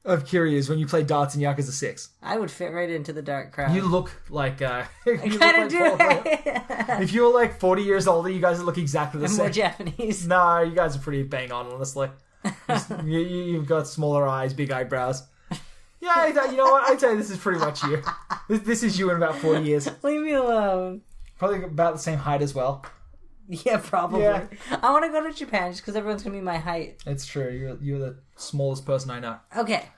of Kiryu's when you play darts in Yakuza 6. I would fit right into the dart crowd. You look like... I kind of do. If you were like 40 years older, you guys look exactly the same. More Japanese. No, you guys are pretty bang on, honestly. You've got smaller eyes, big eyebrows. Yeah, you know what? I'd say this is pretty much you. This is you in about 40 years. Leave me alone. Probably about the same height as well. Yeah, probably. Yeah. I want to go to Japan just because everyone's going to be my height. It's true. You're the smallest person I know. Okay.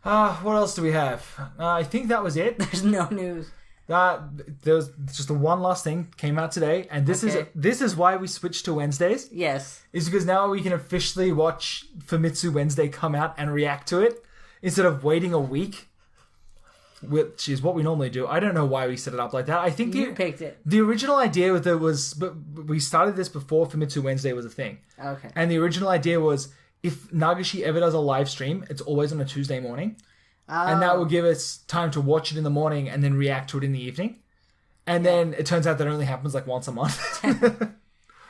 What else do we have? I think that was it. There's no news. There was just the one last thing came out today, and this is why we switched to Wednesdays. Yes. Is because now we can officially watch Famitsu Wednesday come out and react to it instead of waiting a week, which is what we normally do. I don't know why we set it up like that. I think you picked it. The original idea with it was, but we started this before Famitsu Wednesday was a thing. Okay. And the original idea was if Nagashi ever does a live stream, it's always on a Tuesday morning. And that will give us time to watch it in the morning and then react to it in the evening. And then it turns out that only happens like once a month.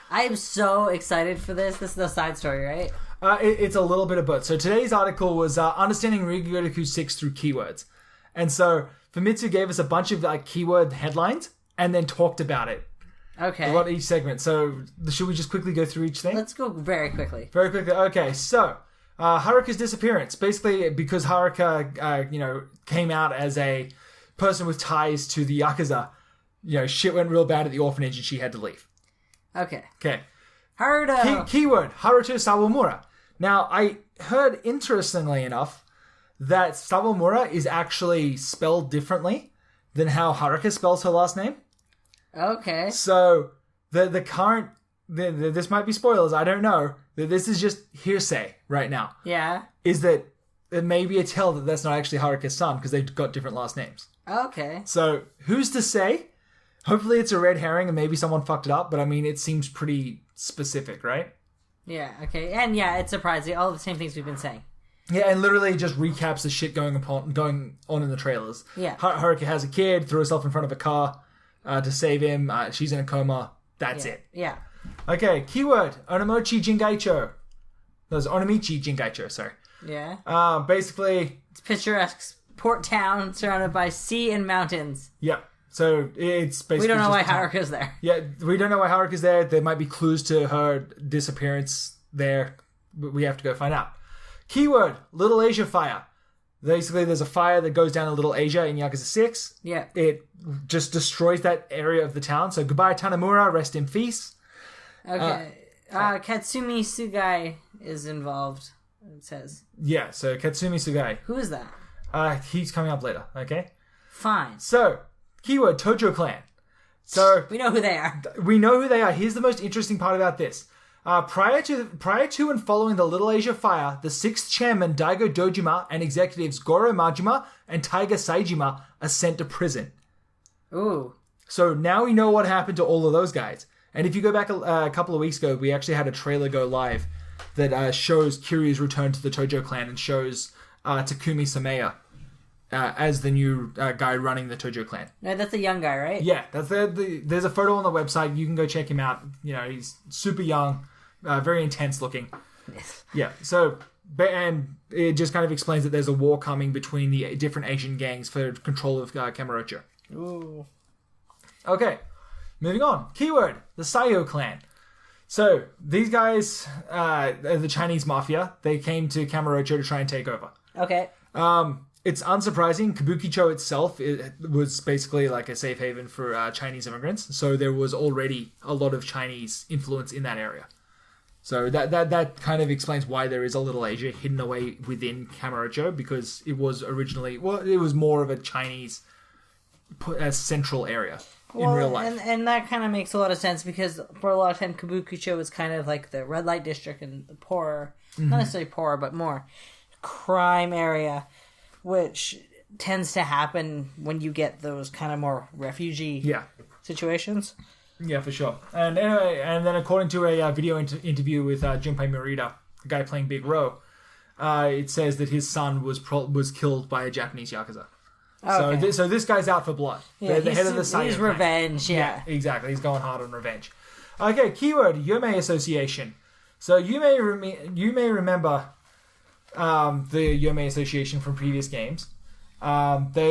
I am so excited for this. This is a side story, right? It's a little bit of both. So today's article was understanding Ryugotoku 6 through keywords. And so Famitsu gave us a bunch of keyword headlines and then talked about it. Okay. About each segment. So should we just quickly go through each thing? Let's go very quickly. Very quickly. Okay, so... Haruka's disappearance. Basically, because Haruka, came out as a person with ties to the Yakuza, shit went real bad at the orphanage and she had to leave. Okay. Haruto. Keyword, Haruto Sawamura. Now, I heard, interestingly enough, that Sawamura is actually spelled differently than how Haruka spells her last name. Okay. So, the current... this might be spoilers, I don't know. This is just hearsay right now. Yeah. Is that it may be a tell that that's not actually Haruka's son because they've got different last names. Okay. So, who's to say? Hopefully it's a red herring and maybe someone fucked it up, but I mean, it seems pretty specific, right? Yeah, okay. And yeah, it's surprising. All the same things we've been saying. Yeah, and literally just recaps the shit going on in the trailers. Yeah. Haruka has a kid, threw herself in front of a car to save him. She's in a coma. That's it. Yeah. Okay, keyword, Onomochi Jingaicho. There's Onomichi Jingaicho, sorry. Yeah. Basically... It's picturesque port town surrounded by sea and mountains. Yeah. So it's basically... We don't know why Haruka's there. Yeah, we don't know why Haruka's there. There might be clues to her disappearance there. But we have to go find out. Keyword, Little Asia Fire. Basically, there's a fire that goes down in Little Asia in Yakuza 6. Yeah. It just destroys that area of the town. So goodbye, Tanamura. Rest in peace. Okay. Katsumi Sugai is involved, it says. Yeah, so Katsumi Sugai. Who is that? He's coming up later, okay? Fine. So, keyword, Tojo Clan. So we know who they are. We know who they are. Here's the most interesting part about this. Prior to and following the Little Asia fire, the 6th chairman Daigo Dojima and executives Goro Majima and Taiga Saejima are sent to prison. Ooh. So now we know what happened to all of those guys. And if you go back a couple of weeks ago, we actually had a trailer go live that shows Kiryu's return to the Tojo clan and shows Takumi Sameya as the new guy running the Tojo clan. No, that's a young guy, right? Yeah, that's there's a photo on the website. You can go check him out. He's super young, very intense looking. Yeah, so, and it just kind of explains that there's a war coming between the different Asian gangs for control of Kamurocho. Ooh. Okay, moving on. Keyword, the Sayo clan. So, these guys, the Chinese mafia, they came to Kamurocho to try and take over. Okay. It's unsurprising. Kabukicho itself was basically like a safe haven for Chinese immigrants. So there was already a lot of Chinese influence in that area. So that kind of explains why there is a little Asia hidden away within Kamurocho, because it was originally, well, it was more of a Chinese central area in real life. And that kind of makes a lot of sense, because for a lot of time Kabukicho was kind of like the red light district and the poorer, not necessarily poorer, but more crime area, which tends to happen when you get those kind of more refugee situations. Yeah, for sure. And anyway, and then according to a video interview with Junpei Murita, the guy playing Big Ro, it says that his son was killed by a Japanese Yakuza. Okay. So this guy's out for blood. Yeah, the head of the Sayo he's clan. revenge, yeah. Exactly. He's going hard on revenge. Okay, keyword, Yomei Association. So you may remember the Yomei Association from previous games. They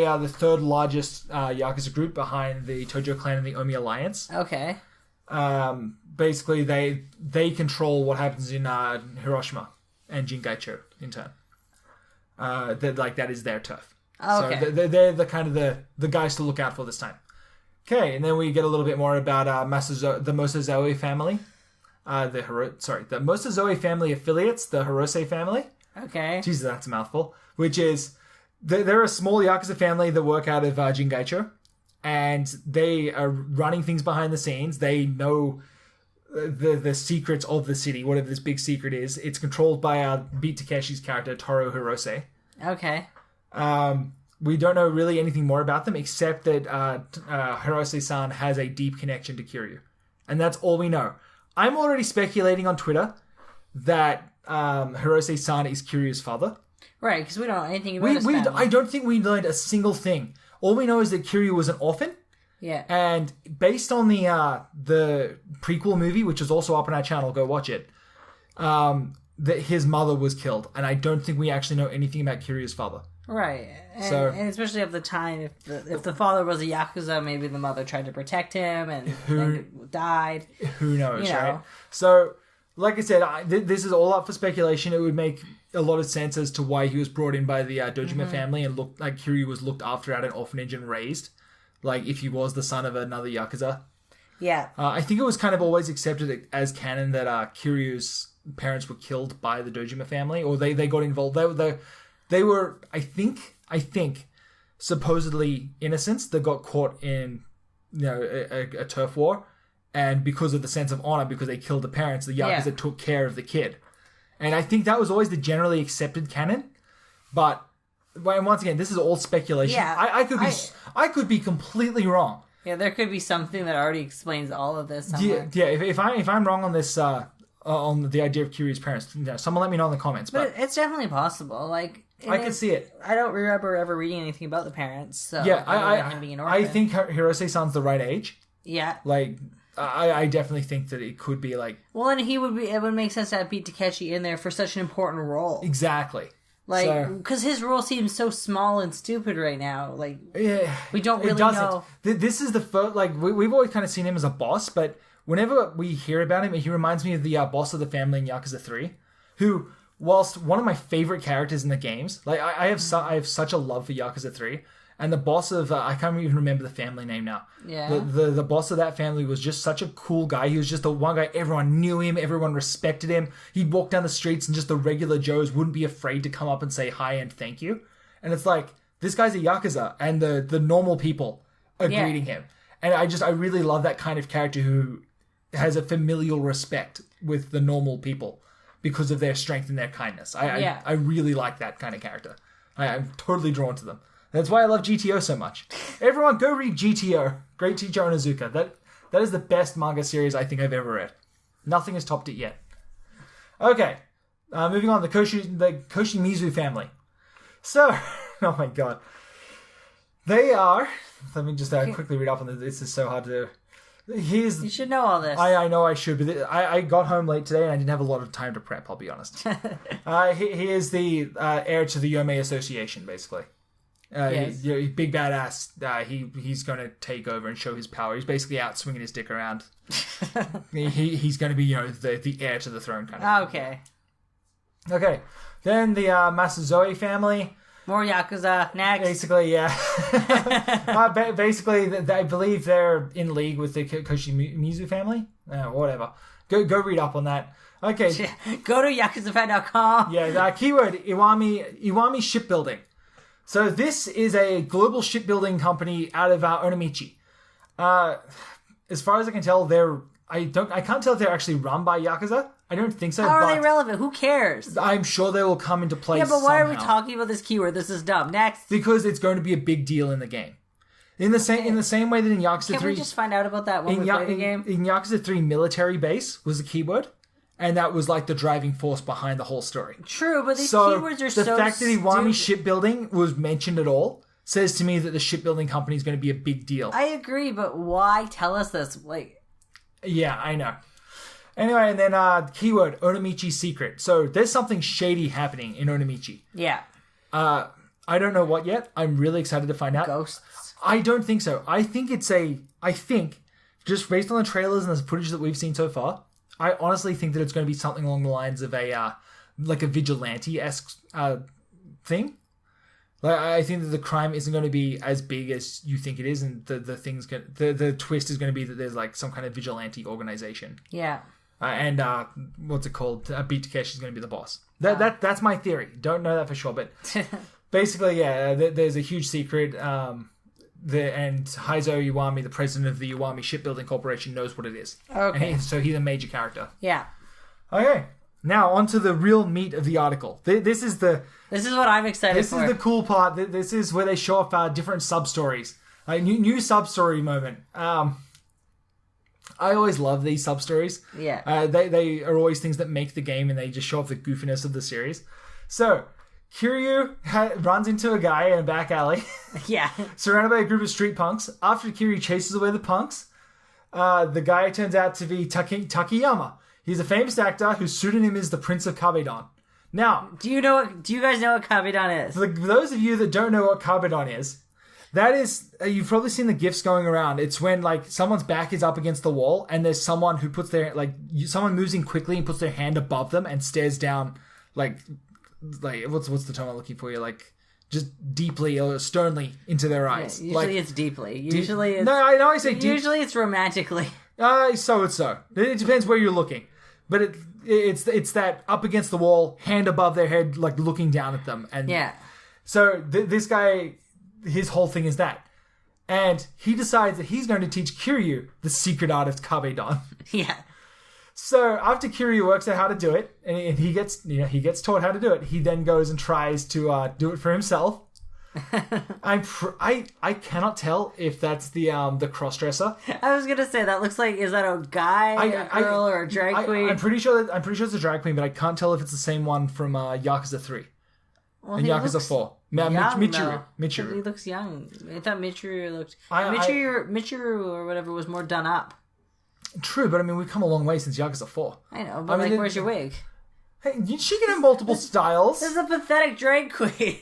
are the third largest Yakuza group behind the Tojo clan and the Omi Alliance. Okay. Basically, they control what happens in Hiroshima and Jingaicho in turn. That is their turf. Okay. So they're the kind of the guys to look out for this time. Okay, and then we get a little bit more about the Mosazoe family. The Mosazoe family affiliates, the Hirose family. Okay. Jesus, that's a mouthful. Which is, they're a small Yakuza family that work out of Jingaicho, and they are running things behind the scenes. They know the secrets of the city, whatever this big secret is. It's controlled by Beat Takeshi's character, Taro Hirose. Okay. We don't know really anything more about them, except that Hirose-san has a deep connection to Kiryu. And that's all we know. I'm already speculating on Twitter that Hirose-san is Kiryu's father. Right, because we don't know anything about his family. I don't think we learned a single thing. All we know is that Kiryu was an orphan. Yeah. And based on the prequel movie, which is also up on our channel, go watch it, that his mother was killed. And I don't think we actually know anything about Kiryu's father. Right. And especially at the time, if the father was a Yakuza, maybe the mother tried to protect him and then died. Who knows, right? So, like I said, this is all up for speculation. It would make a lot of sense as to why he was brought in by the Dojima family and looked like Kiryu was looked after at an orphanage and raised. Like, if he was the son of another Yakuza. Yeah. I think it was kind of always accepted as canon that Kiryu's parents were killed by the Dojima family, or they got involved. They were, I think, supposedly innocents that got caught in, a turf war, and because of the sense of honor, because they killed the parents, the Yakuza took care of the kid, and I think that was always the generally accepted canon. But once again, this is all speculation. Yeah, I could be completely wrong. Yeah, there could be something that already explains all of this somewhere. Yeah. If I'm wrong on this, on the idea of Kiryu's parents, someone let me know in the comments. But it's definitely possible. Like, I could see it. I don't remember ever reading anything about the parents. So yeah, I think Hirose-san's the right age. Yeah. Like, I definitely think that it could be like... Well, and it would make sense to have Beat Takeshi in there for such an important role. Exactly. Like, because his role seems so small and stupid right now. Like, we don't really know. This is the first... Like, we've always kind of seen him as a boss, but whenever we hear about him, he reminds me of the boss of the family in Yakuza 3, who... Whilst one of my favorite characters in the games, like I have such a love for Yakuza 3, and the boss of I can't even remember the family name now. Yeah. The boss of that family was just such a cool guy. He was just the one guy everyone knew him, everyone respected him. He'd walk down the streets and just the regular Joes wouldn't be afraid to come up and say hi and thank you. And it's like, this guy's a Yakuza, and the normal people are greeting him. And I really love that kind of character who has a familial respect with the normal people, because of their strength and their kindness. I really like that kind of character. I'm totally drawn to them. That's why I love GTO so much. Everyone go read GTO. Great Teacher Onizuka. That is the best manga series I think I've ever read. Nothing has topped it yet. Okay. Moving on, the Koshimizu family. So, oh my god. They are... Let me just quickly read up on this. This is so hard to... You should know all this. I know I should, but I got home late today and I didn't have a lot of time to prep, I'll be honest. He is the heir to the Yomei Association, basically. Yes. Big badass. He's going to take over and show his power. He's basically out swinging his dick around. He's going to be, the heir to the throne kind of. Okay. Okay. Then the Masazoe family. More Yakuza. Next. Basically, yeah. Basically, I believe they're in league with the Koshimizu family. Whatever. Go read up on that. Okay. Go to yakuzafan.com. Yeah, keyword Iwami Shipbuilding. So this is a global shipbuilding company out of Onomichi. As far as I can tell, I can't tell if they're actually run by Yakuza. I don't think so. How are they relevant? Who cares? I'm sure they will come into play. Yeah, but why somehow. are we talking about this keyword? This is dumb. Next. Because it's going to be a big deal in the game. In the same way that in Yakuza 3... Can't we just find out about that when we play the game? In Yakuza 3, military base was the keyword. And that was like the driving force behind the whole story. True, but these keywords are so the fact that Iwami stupid. Shipbuilding was mentioned at all says to me that the shipbuilding company is going to be a big deal. I agree, but why tell us this? Yeah, I know. Anyway, and then keyword, Onomichi secret. So there's something shady happening in Onomichi. Yeah. I don't know what yet. I'm really excited to find out. Ghosts? I don't think so. I think, just based on the trailers and the footage that we've seen so far, I honestly think that it's going to be something along the lines of a vigilante-esque thing. Like, I think that the crime isn't going to be as big as you think it is, and the twist is going to be that there's like some kind of vigilante organization. Yeah. And what's it called? Beat Takeshi is going to be the boss. That's my theory. Don't know that for sure, but basically, yeah, there's a huge secret. And Heizo Iwami, the president of the Iwami Shipbuilding Corporation, knows what it is. Okay. So he's a major character. Yeah. Okay. Now on to the real meat of the article. This is what I'm excited for. This is the cool part. This is where they show off different sub-stories. New sub-story moment. I always love these sub-stories. Yeah. They are always things that make the game, and they just show off the goofiness of the series. So, Kiryu runs into a guy in a back alley. Yeah. Surrounded by a group of street punks. After Kiryu chases away the punks, the guy turns out to be Takayama. He's a famous actor whose pseudonym is the Prince of Kabedon. Now, do you guys know what Kabedon is? For those of you that don't know what Kabedon is, that is, you've probably seen the GIFs going around. It's when like someone's back is up against the wall and there's someone who puts someone moves in quickly and puts their hand above them and stares down like what's the term I'm looking for here? Like just deeply or sternly into their eyes. Yeah, usually it's deeply. Usually it's... No, I know I say deep. Usually it's romantically. So it's so. It depends where you're looking. But it's that up against the wall, hand above their head, like looking down at them. And yeah. So this guy, his whole thing is that. And he decides that he's going to teach Kiryu the secret art of Kabedon. Yeah. So after Kiryu works out how to do it, and he gets taught how to do it, he then goes and tries to do it for himself. I cannot tell if that's the crossdresser. I was gonna say that looks like, is that a guy, a girl, or a drag queen? I'm pretty sure it's a drag queen, but I can't tell if it's the same one from Yakuza 3 and Yakuza 4. Michiru. He looks young. I thought Michiru looked. Michiru or whatever was more done up. True, but I mean we've come a long way since Yakuza 4. I know, but where's your wig? Hey, she can have multiple styles. This is a pathetic drag queen.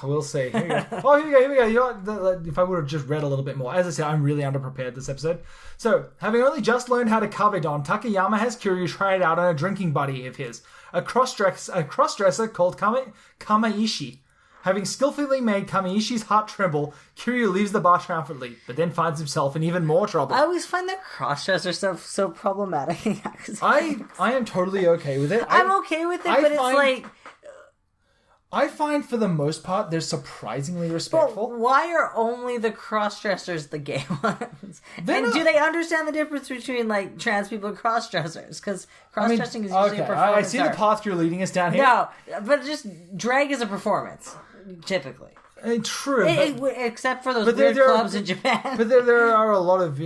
We'll see. Here we go. Oh, here we go. You know what? If I would have just read a little bit more. As I said, I'm really underprepared this episode. So, having only just learned how to Kabedon, Takayama has Kiryu try it out on a drinking buddy of his, a crossdresser called Kamaishi. Having skillfully made Kamaishi's heart tremble, Kiryu leaves the bar triumphantly, but then finds himself in even more trouble. I always find that crossdresser stuff so problematic. I am totally okay with it. I'm okay with it, but it's like... I find for the most part they're surprisingly respectful. But why are only the crossdressers the gay ones? Do they understand the difference between like trans people and crossdressers? Because cross-dressing is usually a performance. I see the path you're leading us down here. No, but just drag is a performance, typically. True. Except for those weird clubs in Japan. But there are a lot of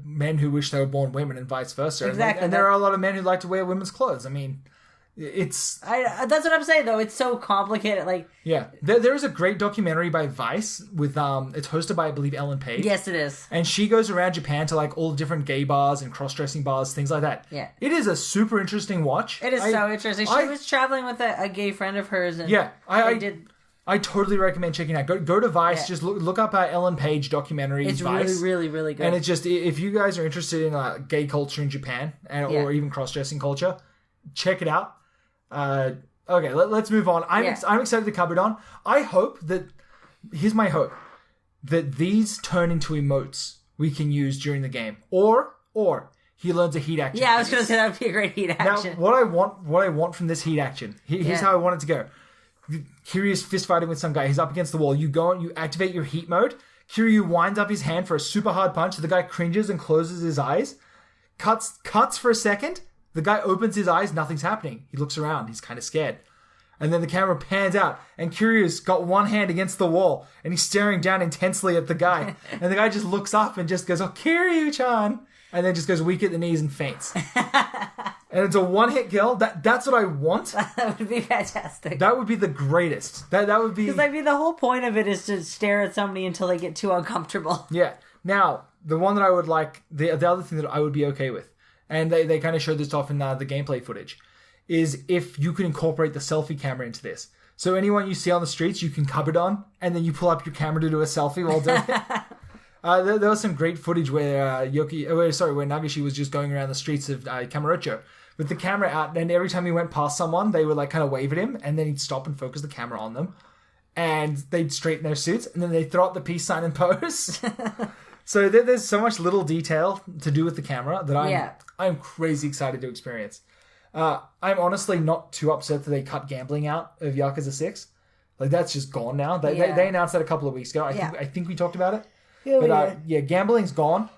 men who wish they were born women and vice versa. Exactly. And there are a lot of men who like to wear women's clothes. I mean... It's... that's what I'm saying, though. It's so complicated. Like, yeah. There is a great documentary by Vice with... it's hosted by, I believe, Ellen Page. yes, it is. And she goes around Japan to, like, all the different gay bars and cross-dressing bars, things like that. Yeah. It is a super interesting watch. It is so interesting. She was traveling with a gay friend of hers. And yeah. I totally recommend checking it out. Go to Vice. Yeah. Just look up Ellen Page documentary. It's Vice. really, really, really good. And it's just, if you guys are interested in gay culture in Japan or even cross-dressing culture, check it out. Okay, let's move on. I'm excited to cover it on. I hope that... Here's my hope. That these turn into emotes we can use during the game. Or he learns a heat action. Yeah, I was going to say that would be a great heat action. Now, what I want from this heat action, here's how I want it to go. Kiryu's fist fighting with some guy. He's up against the wall. You go and you activate your heat mode. Kiryu winds up his hand for a super hard punch. The guy cringes and closes his eyes. Cuts for a second. The guy opens his eyes. Nothing's happening. He looks around. He's kind of scared. And then the camera pans out. And Kiryu's got one hand against the wall. And he's staring down intensely at the guy. And the guy just looks up and just goes, "Oh, Kiryu-chan." And then just goes weak at the knees and faints. And it's a one-hit kill. That's what I want. That would be fantastic. That would be the greatest. That would be... Because, I mean, the whole point of it is to stare at somebody until they get too uncomfortable. Yeah. Now, the one that I would like... The other thing that I would be okay with, and they kind of showed this off in the gameplay footage, is if you can incorporate the selfie camera into this. So anyone you see on the streets, you can cover it on, and then you pull up your camera to do a selfie while doing it. There was some great footage where where Nagashi was just going around the streets of Kamurocho with the camera out, and every time he went past someone, they would like kind of wave at him, and then he'd stop and focus the camera on them, and they'd straighten their suits, and then they'd throw up the peace sign and pose. So there's so much little detail to do with the camera that I'm crazy excited to experience. I'm honestly not too upset that they cut gambling out of Yakuza 6. Like, that's just gone now. They announced that a couple of weeks ago. I think we talked about it. But gambling's gone.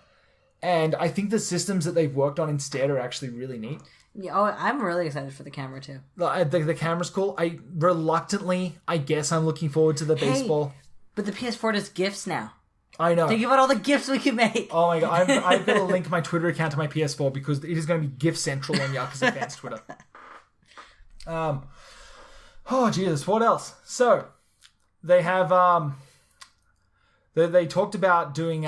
And I think the systems that they've worked on instead are actually really neat. Yeah, I'm really excited for the camera too. The camera's cool. I guess I'm looking forward to the baseball. But the PS4 does GIFs now. I know. Think about all the GIFs we can make. Oh my god, I've got to link my Twitter account to my PS4 because it is going to be GIF Central on Yakuza Fan's Twitter. Oh Jesus, what else? So, they have they talked about doing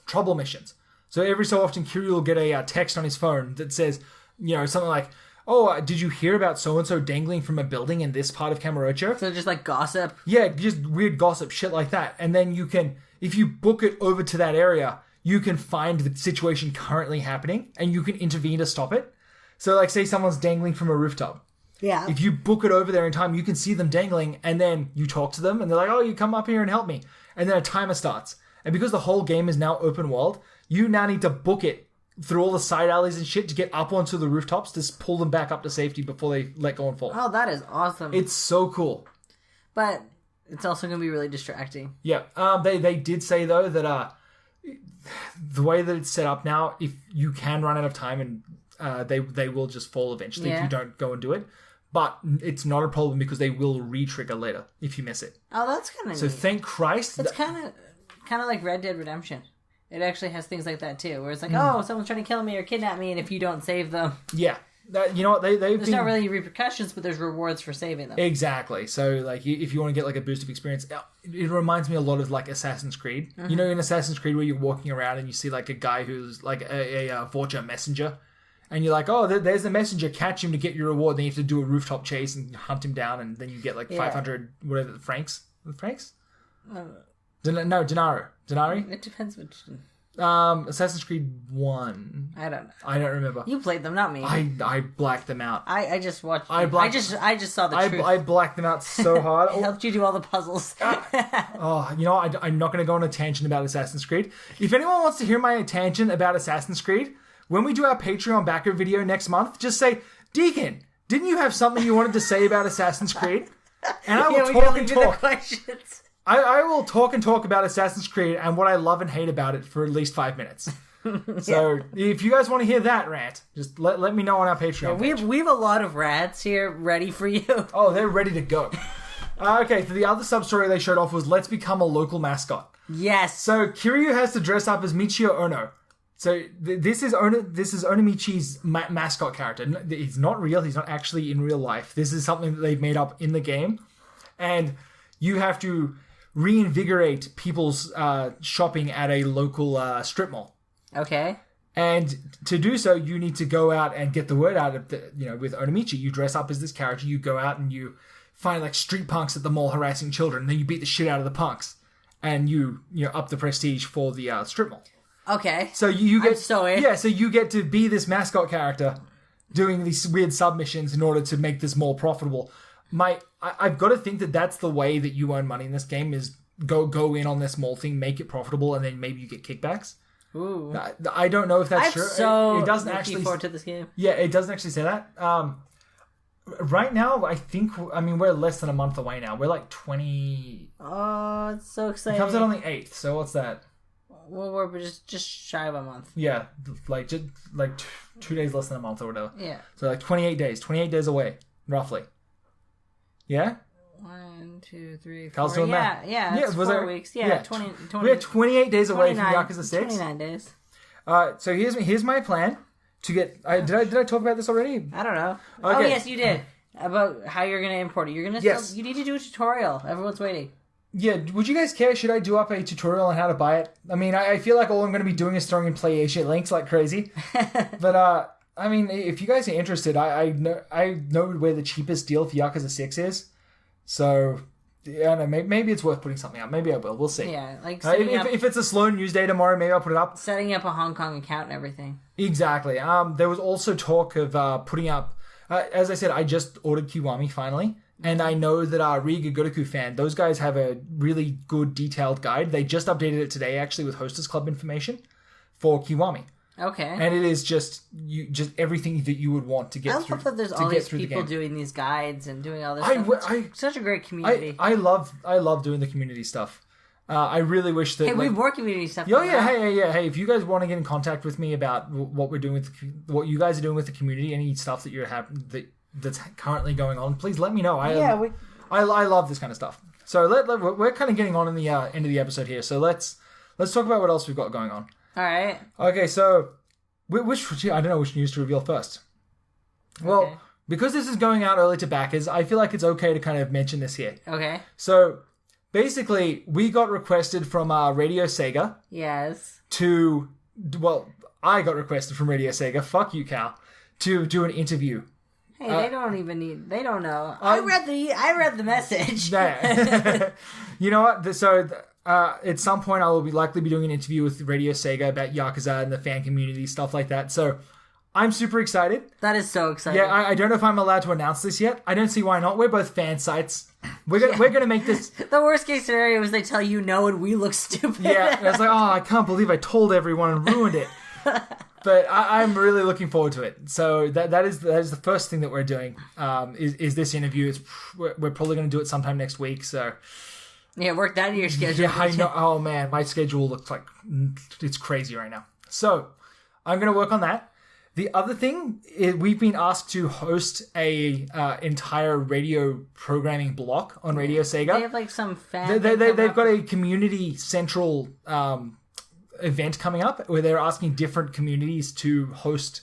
trouble missions. So every so often, Kiryu will get a text on his phone that says, something like, "Oh, did you hear about so-and-so dangling from a building in this part of Kamurocho?" So just like gossip? Yeah, just weird gossip, shit like that. And then you can, if you book it over to that area, you can find the situation currently happening and you can intervene to stop it. So like, say someone's dangling from a rooftop. Yeah. If you book it over there in time, you can see them dangling and then you talk to them and they're like, "Oh, you come up here and help me." And then a timer starts. And because the whole game is now open world, you now need to book it through all the side alleys and shit to get up onto the rooftops to pull them back up to safety before they let go and fall. Oh, that is awesome. It's so cool. But it's also going to be really distracting. Yeah. They did say, though, that the way that it's set up now, if you can run out of time and they will just fall eventually if you don't go and do it. But it's not a problem because they will re-trigger later if you miss it. Oh, that's kind of So thank Christ. It's kind of like Red Dead Redemption. It actually has things like that too, where it's like, oh, someone's trying to kill me or kidnap me, and if you don't save them... Yeah. You know what? There's not really repercussions, but there's rewards for saving them. Exactly. So, like, if you want to get, like, a boost of experience, it reminds me a lot of, like, Assassin's Creed. Mm-hmm. You know, in Assassin's Creed where you're walking around and you see, like, a guy who's, like, a Vorcha messenger, and you're like, oh, there's a messenger, catch him to get your reward, then you have to do a rooftop chase and hunt him down, and then you get, like, 500, whatever, francs? Francs? No, Denari? It depends which... Assassin's Creed 1. I don't know. I don't remember. You played them, not me. I blacked them out. I just watched them. I just saw the truth. I blacked them out so hard. I helped you do all the puzzles. I'm not going to go on a tangent about Assassin's Creed. If anyone wants to hear my tangent about Assassin's Creed, when we do our Patreon backer video next month, just say, "Deacon, didn't you have something you wanted to say about Assassin's Creed?" And I will talk and talk. I will talk and talk about Assassin's Creed and what I love and hate about it for at least 5 minutes. So if you guys want to hear that rant, just let me know on our Patreon page. We have a lot of rants here ready for you. Oh, they're ready to go. Okay, so the other sub-story they showed off was let's become a local mascot. Yes. So Kiryu has to dress up as Michio Ono. So this is Onimichi's mascot character. He's not real. He's not actually in real life. This is something that they've made up in the game. And you have to reinvigorate people's shopping at a local strip mall. Okay. And to do so, you need to go out and get the word out of with Onimichi. You dress up as this character. You go out and you find like street punks at the mall harassing children. And then you beat the shit out of the punks. And you up the prestige for the strip mall. Okay. So you get so you get to be this mascot character doing these weird submissions in order to make this more profitable. I've got to think that that's the way that you earn money in this game is go in on this mall thing, make it profitable, and then maybe you get kickbacks. Ooh. I don't know if that's true. So it doesn't looking actually forward to this game. Yeah, it doesn't actually say that. Right now, we're less than a month away now. We're like 20. Oh, it's so exciting! It comes out on the 8th. So what's that? Well, we're just shy of a month. Yeah, like just like 2 days less than a month or whatever. Yeah. So like 28 days. 28 days away, roughly. Yeah. 1, 2, 3, 4. Carl's doing math. Yeah. It's 4 weeks. Yeah. 20. We're 28 days away from Yakuza 6. 29 days. So here's my plan to get. Did I talk about this already? I don't know. Okay. Oh yes, you did. About how you're gonna import it. You're gonna. Yes. You need to do a tutorial. Everyone's waiting. Yeah, would you guys care? Should I do up a tutorial on how to buy it? I mean, I feel like all I'm going to be doing is throwing in PlayAsia links like crazy. But, I mean, if you guys are interested, I know where the cheapest deal for Yakuza 6 is. So, I don't know, maybe it's worth putting something up. Maybe I will. We'll see. Yeah, like if it's a slow news day tomorrow, maybe I'll put it up. Setting up a Hong Kong account and everything. Exactly. There was also talk of putting up... as I said, I just ordered Kiwami finally. And I know that Riga Gotoku Fan, those guys have a really good detailed guide. They just updated it today, actually, with Hostess Club information for Kiwami. Okay. And it is just everything that you would want to get through. I love that there's all these people doing these guides and doing all this stuff. It's such a great community. I love doing the community stuff. I really wish that... Hey, we have more community stuff. Oh, yeah, hey, if you guys want to get in contact with me about what we're doing what you guys are doing with the community, any stuff that you're that's currently going on, please let me know. I love this kind of stuff. So we're kind of getting on in the end of the episode here. So let's talk about what else we've got going on. All right. Okay, so I don't know which news to reveal first. Well, because this is going out early to backers, I feel like it's okay to kind of mention this here. Okay. So basically, we got requested from Radio Sega. Yes. I got requested from Radio Sega. Fuck you, Cal. To do an interview. Hey, they don't know. I read the message. You know what? So at some point I will likely be doing an interview with Radio Sega about Yakuza and the fan community, stuff like that. So I'm super excited. That is so exciting. Yeah, I don't know if I'm allowed to announce this yet. I don't see why not. We're both fan sites. We're gonna make this. The worst case scenario is they tell you no and we look stupid. Yeah, it's like, I can't believe I told everyone and ruined it. But I'm really looking forward to it. So that is the first thing that we're doing. Is this interview? We're probably going to do it sometime next week. So yeah, work that into your schedule. Yeah, I know. Oh man, my schedule looks like it's crazy right now. So I'm going to work on that. The other thing is we've been asked to host a entire radio programming block on Radio Sega. They have like some fan. They've got a community central event coming up where they're asking different communities to host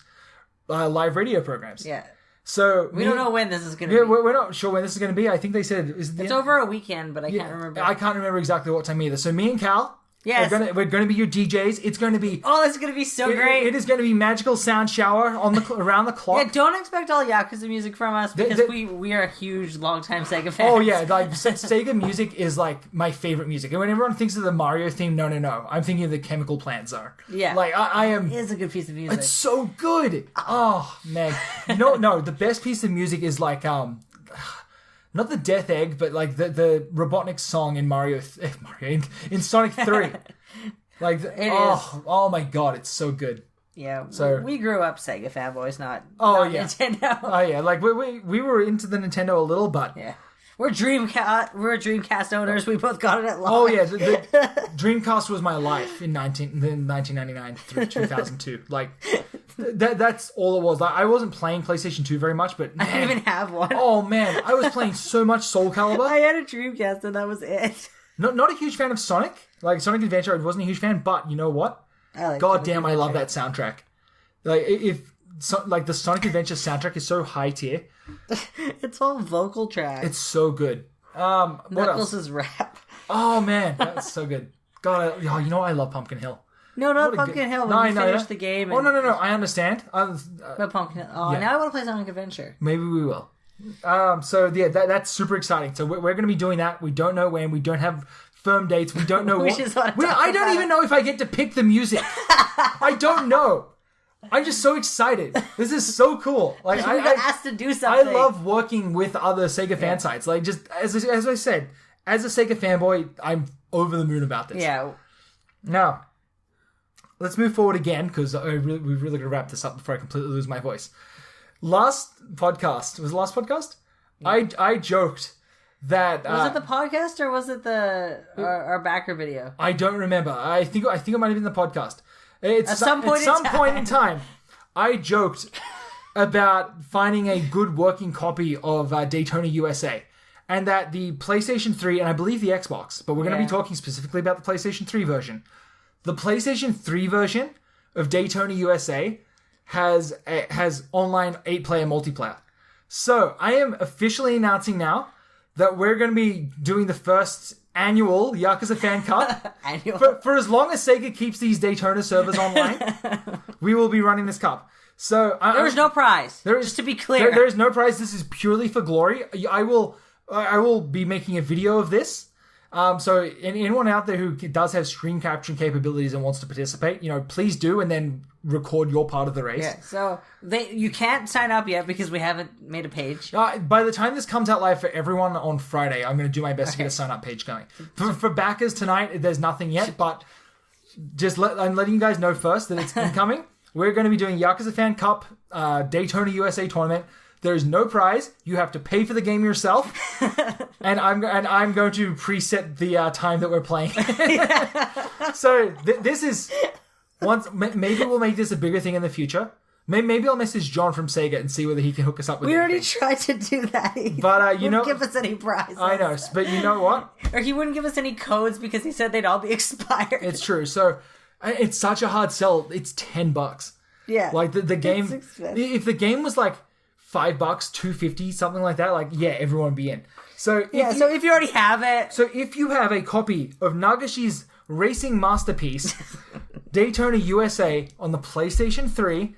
live radio programs. Yeah. So we don't know when this is going to be. Yeah, we're not sure when this is going to be. I think they said it's over a weekend, but I can't remember. I can't remember exactly what time either. So me and Cal. Yes. We're going to be your DJs. It's going to be... Oh, this is going to be so great. It is going to be magical sound shower around the clock. Yeah, don't expect all Yakuza music from us because we are huge, long-time Sega fans. Oh, yeah. Like, Sega music is, like, my favorite music. And when everyone thinks of the Mario theme, no. I'm thinking of the Chemical Plant Zone. Yeah. Like, I am... It is a good piece of music. It's so good. Oh, man. No, the best piece of music is, like, not the Death Egg, but, like, the Robotnik song in in Sonic 3. Like, oh my god, it's so good. Yeah, so we grew up Sega fanboys, not Nintendo. Oh yeah, like we were into the Nintendo a little, but yeah, we're Dreamcast owners. We both got it at launch. Oh yeah, the Dreamcast was my life in 1999 through 2002. Like that's all it was. Like I wasn't playing PlayStation 2 very much, but man, I didn't even have one. Oh man, I was playing so much Soul Calibur. I had a Dreamcast and that was it. Not a huge fan of Sonic. Like Sonic Adventure, I wasn't a huge fan, but you know what? God damn, I love that soundtrack. Like like the Sonic Adventure soundtrack is so high tier. It's all vocal track. It's so good. What Knuckles' else? rap. Oh man, that's so good. God, you know I love Pumpkin Hill. No, not Pumpkin Hill. When you finish the game. Oh, no. I understand. But Pumpkin Hill. Oh, now I want to play Sonic Adventure. Maybe we will. So, yeah, that's super exciting. So, we're going to be doing that. We don't know when. We don't have firm dates. We don't know what. I don't even know if I get to pick the music. I don't know. I'm just so excited. This is so cool. Like we got asked to do something. I love working with other Sega fan sites. Like, just as I said, as a Sega fanboy, I'm over the moon about this. Yeah. Now, let's move forward again, because we've really got to wrap this up before I completely lose my voice. Last podcast. Was it last podcast? Yeah. I joked that... Was it the podcast, or was it our backer video? I don't remember. I think it might have been the podcast. At some point in time, I joked about finding a good working copy of Daytona USA. And that the PlayStation 3, and I believe the Xbox, but we're going to be talking specifically about the PlayStation 3 version. The PlayStation 3 version of Daytona USA has online 8-player multiplayer. So, I am officially announcing now that we're going to be doing the first annual Yakuza Fan Cup. For as long as Sega keeps these Daytona servers online, we will be running this cup. So there is no prize. Just to be clear. There is no prize. This is purely for glory. I will be making a video of this. So anyone out there who does have screen capturing capabilities and wants to participate, please do, and then record your part of the race. Yeah, so you can't sign up yet because we haven't made a page. By the time this comes out live for everyone on Friday, I'm going to do my best to get a sign up page going. For backers tonight, there's nothing yet, but I'm letting you guys know first that it's incoming. We're going to be doing Yakuza Fan Cup Daytona USA tournament. There is no prize. You have to pay for the game yourself, and I'm going to preset the time that we're playing. So this is maybe we'll make this a bigger thing in the future. Maybe I'll message John from Sega and see whether he can hook us up with. We already tried to do that, but he wouldn't give us any prizes. I know, but you know what? Or he wouldn't give us any codes because he said they'd all be expired. It's true. So it's such a hard sell. It's $10. Yeah, like the game. If the game was like $5, $2.50, something like that, everyone would be in. So if you already have it. So if you have a copy of Nagashi's racing masterpiece, Daytona USA, on the PlayStation 3,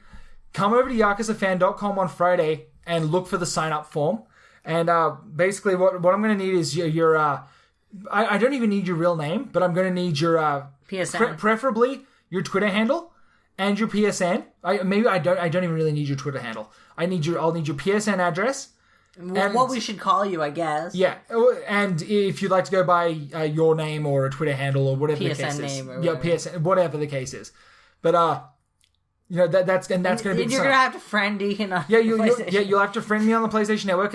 come over to yakuzafan.com on Friday and look for the sign-up form. And basically what I'm going to need is your I don't even need your real name, but I'm going to need your PSN. Preferably your Twitter handle and your PSN. I don't even really need your Twitter handle. I'll need your PSN address. Well, what we should call you, I guess. Yeah, and if you'd like to go by your name or a Twitter handle or whatever the case name is. Or whatever. PSN, whatever the case is. But that's going to be. You're going to have to friend Deacon on you'll have to friend me on the PlayStation Network.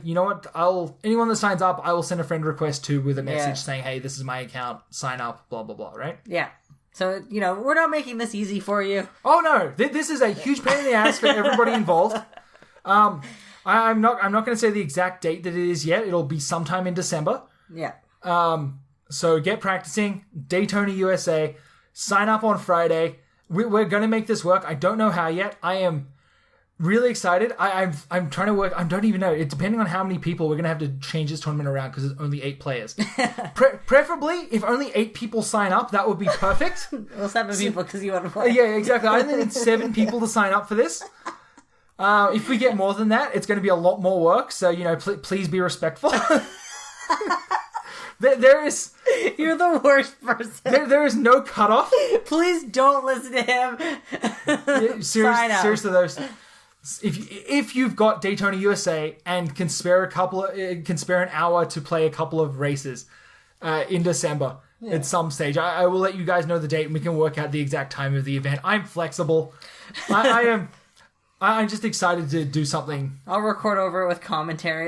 You know what? Anyone that signs up, I will send a friend request to with a message saying, "Hey, this is my account. Sign up." Blah blah blah. Right? Yeah. So, we're not making this easy for you. Oh, no. This is a huge pain in the ass for everybody involved. I'm not going to say the exact date that it is yet. It'll be sometime in December. Yeah. So get practicing. Daytona USA. Sign up on Friday. We're going to make this work. I don't know how yet. I am really excited. I'm trying to work. I don't even know. It depending on how many people, we're going to have to change this tournament around because there's only 8 players. Preferably, if only 8 people sign up, that would be perfect. Well, 7 people because you want to play. Yeah, exactly. I only need 7 people to sign up for this. If we get more than that, it's going to be a lot more work. So, please be respectful. There is... You're the worst person. There is no cutoff. Please don't listen to him. Sign up. Seriously, though... If you've got Daytona USA and can spare an hour to play a couple of races in December at some stage, I will let you guys know the date and we can work out the exact time of the event. I'm flexible. I'm just excited to do something. I'll record over it with commentary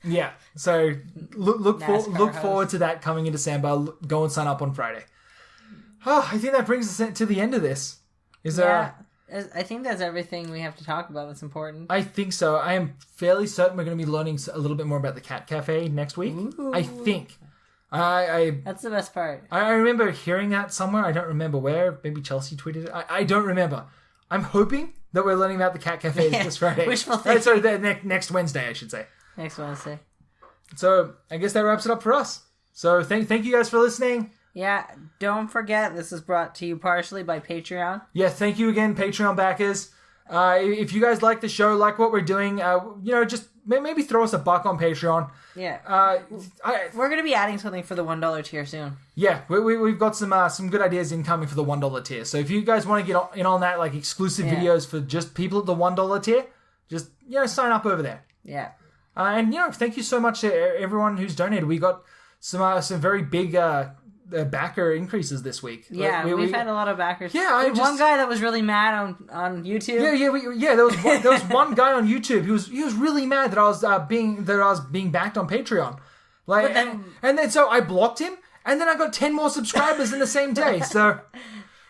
Yeah. So look forward to that coming in December. Go and sign up on Friday. Oh, I think that brings us to the end of this. I think that's everything we have to talk about that's important. I think so. I am fairly certain we're going to be learning a little bit more about the Cat Cafe next week. Ooh. I think. That's the best part. I remember hearing that somewhere. I don't remember where. Maybe Chelsea tweeted it. I don't remember. I'm hoping that we're learning about the cat cafes this Friday. Wishful thinking. Sorry, next Wednesday, I should say. Next Wednesday. So I guess that wraps it up for us. So thank you guys for listening. Yeah, don't forget, this is brought to you partially by Patreon. Yeah, thank you again, Patreon backers. If you guys like the show, like what we're doing, just maybe throw us $1 on Patreon. Yeah. We're going to be adding something for the $1 tier soon. Yeah, we've got some good ideas incoming for the $1 tier. So if you guys want to get in on that, like exclusive videos for just people at the $1 tier, just sign up over there. Yeah. And thank you so much to everyone who's donated. We got some very big backer increases this week. Yeah, we've had a lot of backers. Yeah, one guy that was really mad on YouTube. Yeah. There was one guy on YouTube. He was really mad that I was being backed on Patreon. And then so I blocked him, and then I got 10 more subscribers in the same day. So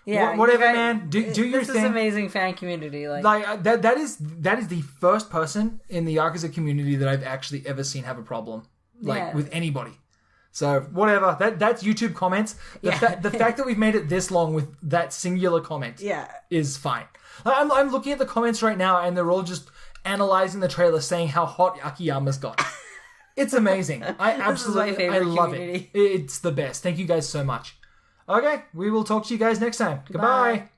yeah, whatever, man. Do your thing. This is amazing fan community. That is the first person in the Yakuza community that I've actually ever seen have a problem with anybody. So whatever, that's YouTube comments. The fact that we've made it this long with that singular comment is fine. I'm looking at the comments right now, and they're all just analyzing the trailer, saying how hot Akiyama's got. It's amazing. I love community. it. It's the best. Thank you guys so much. Okay, we will talk to you guys next time. Goodbye.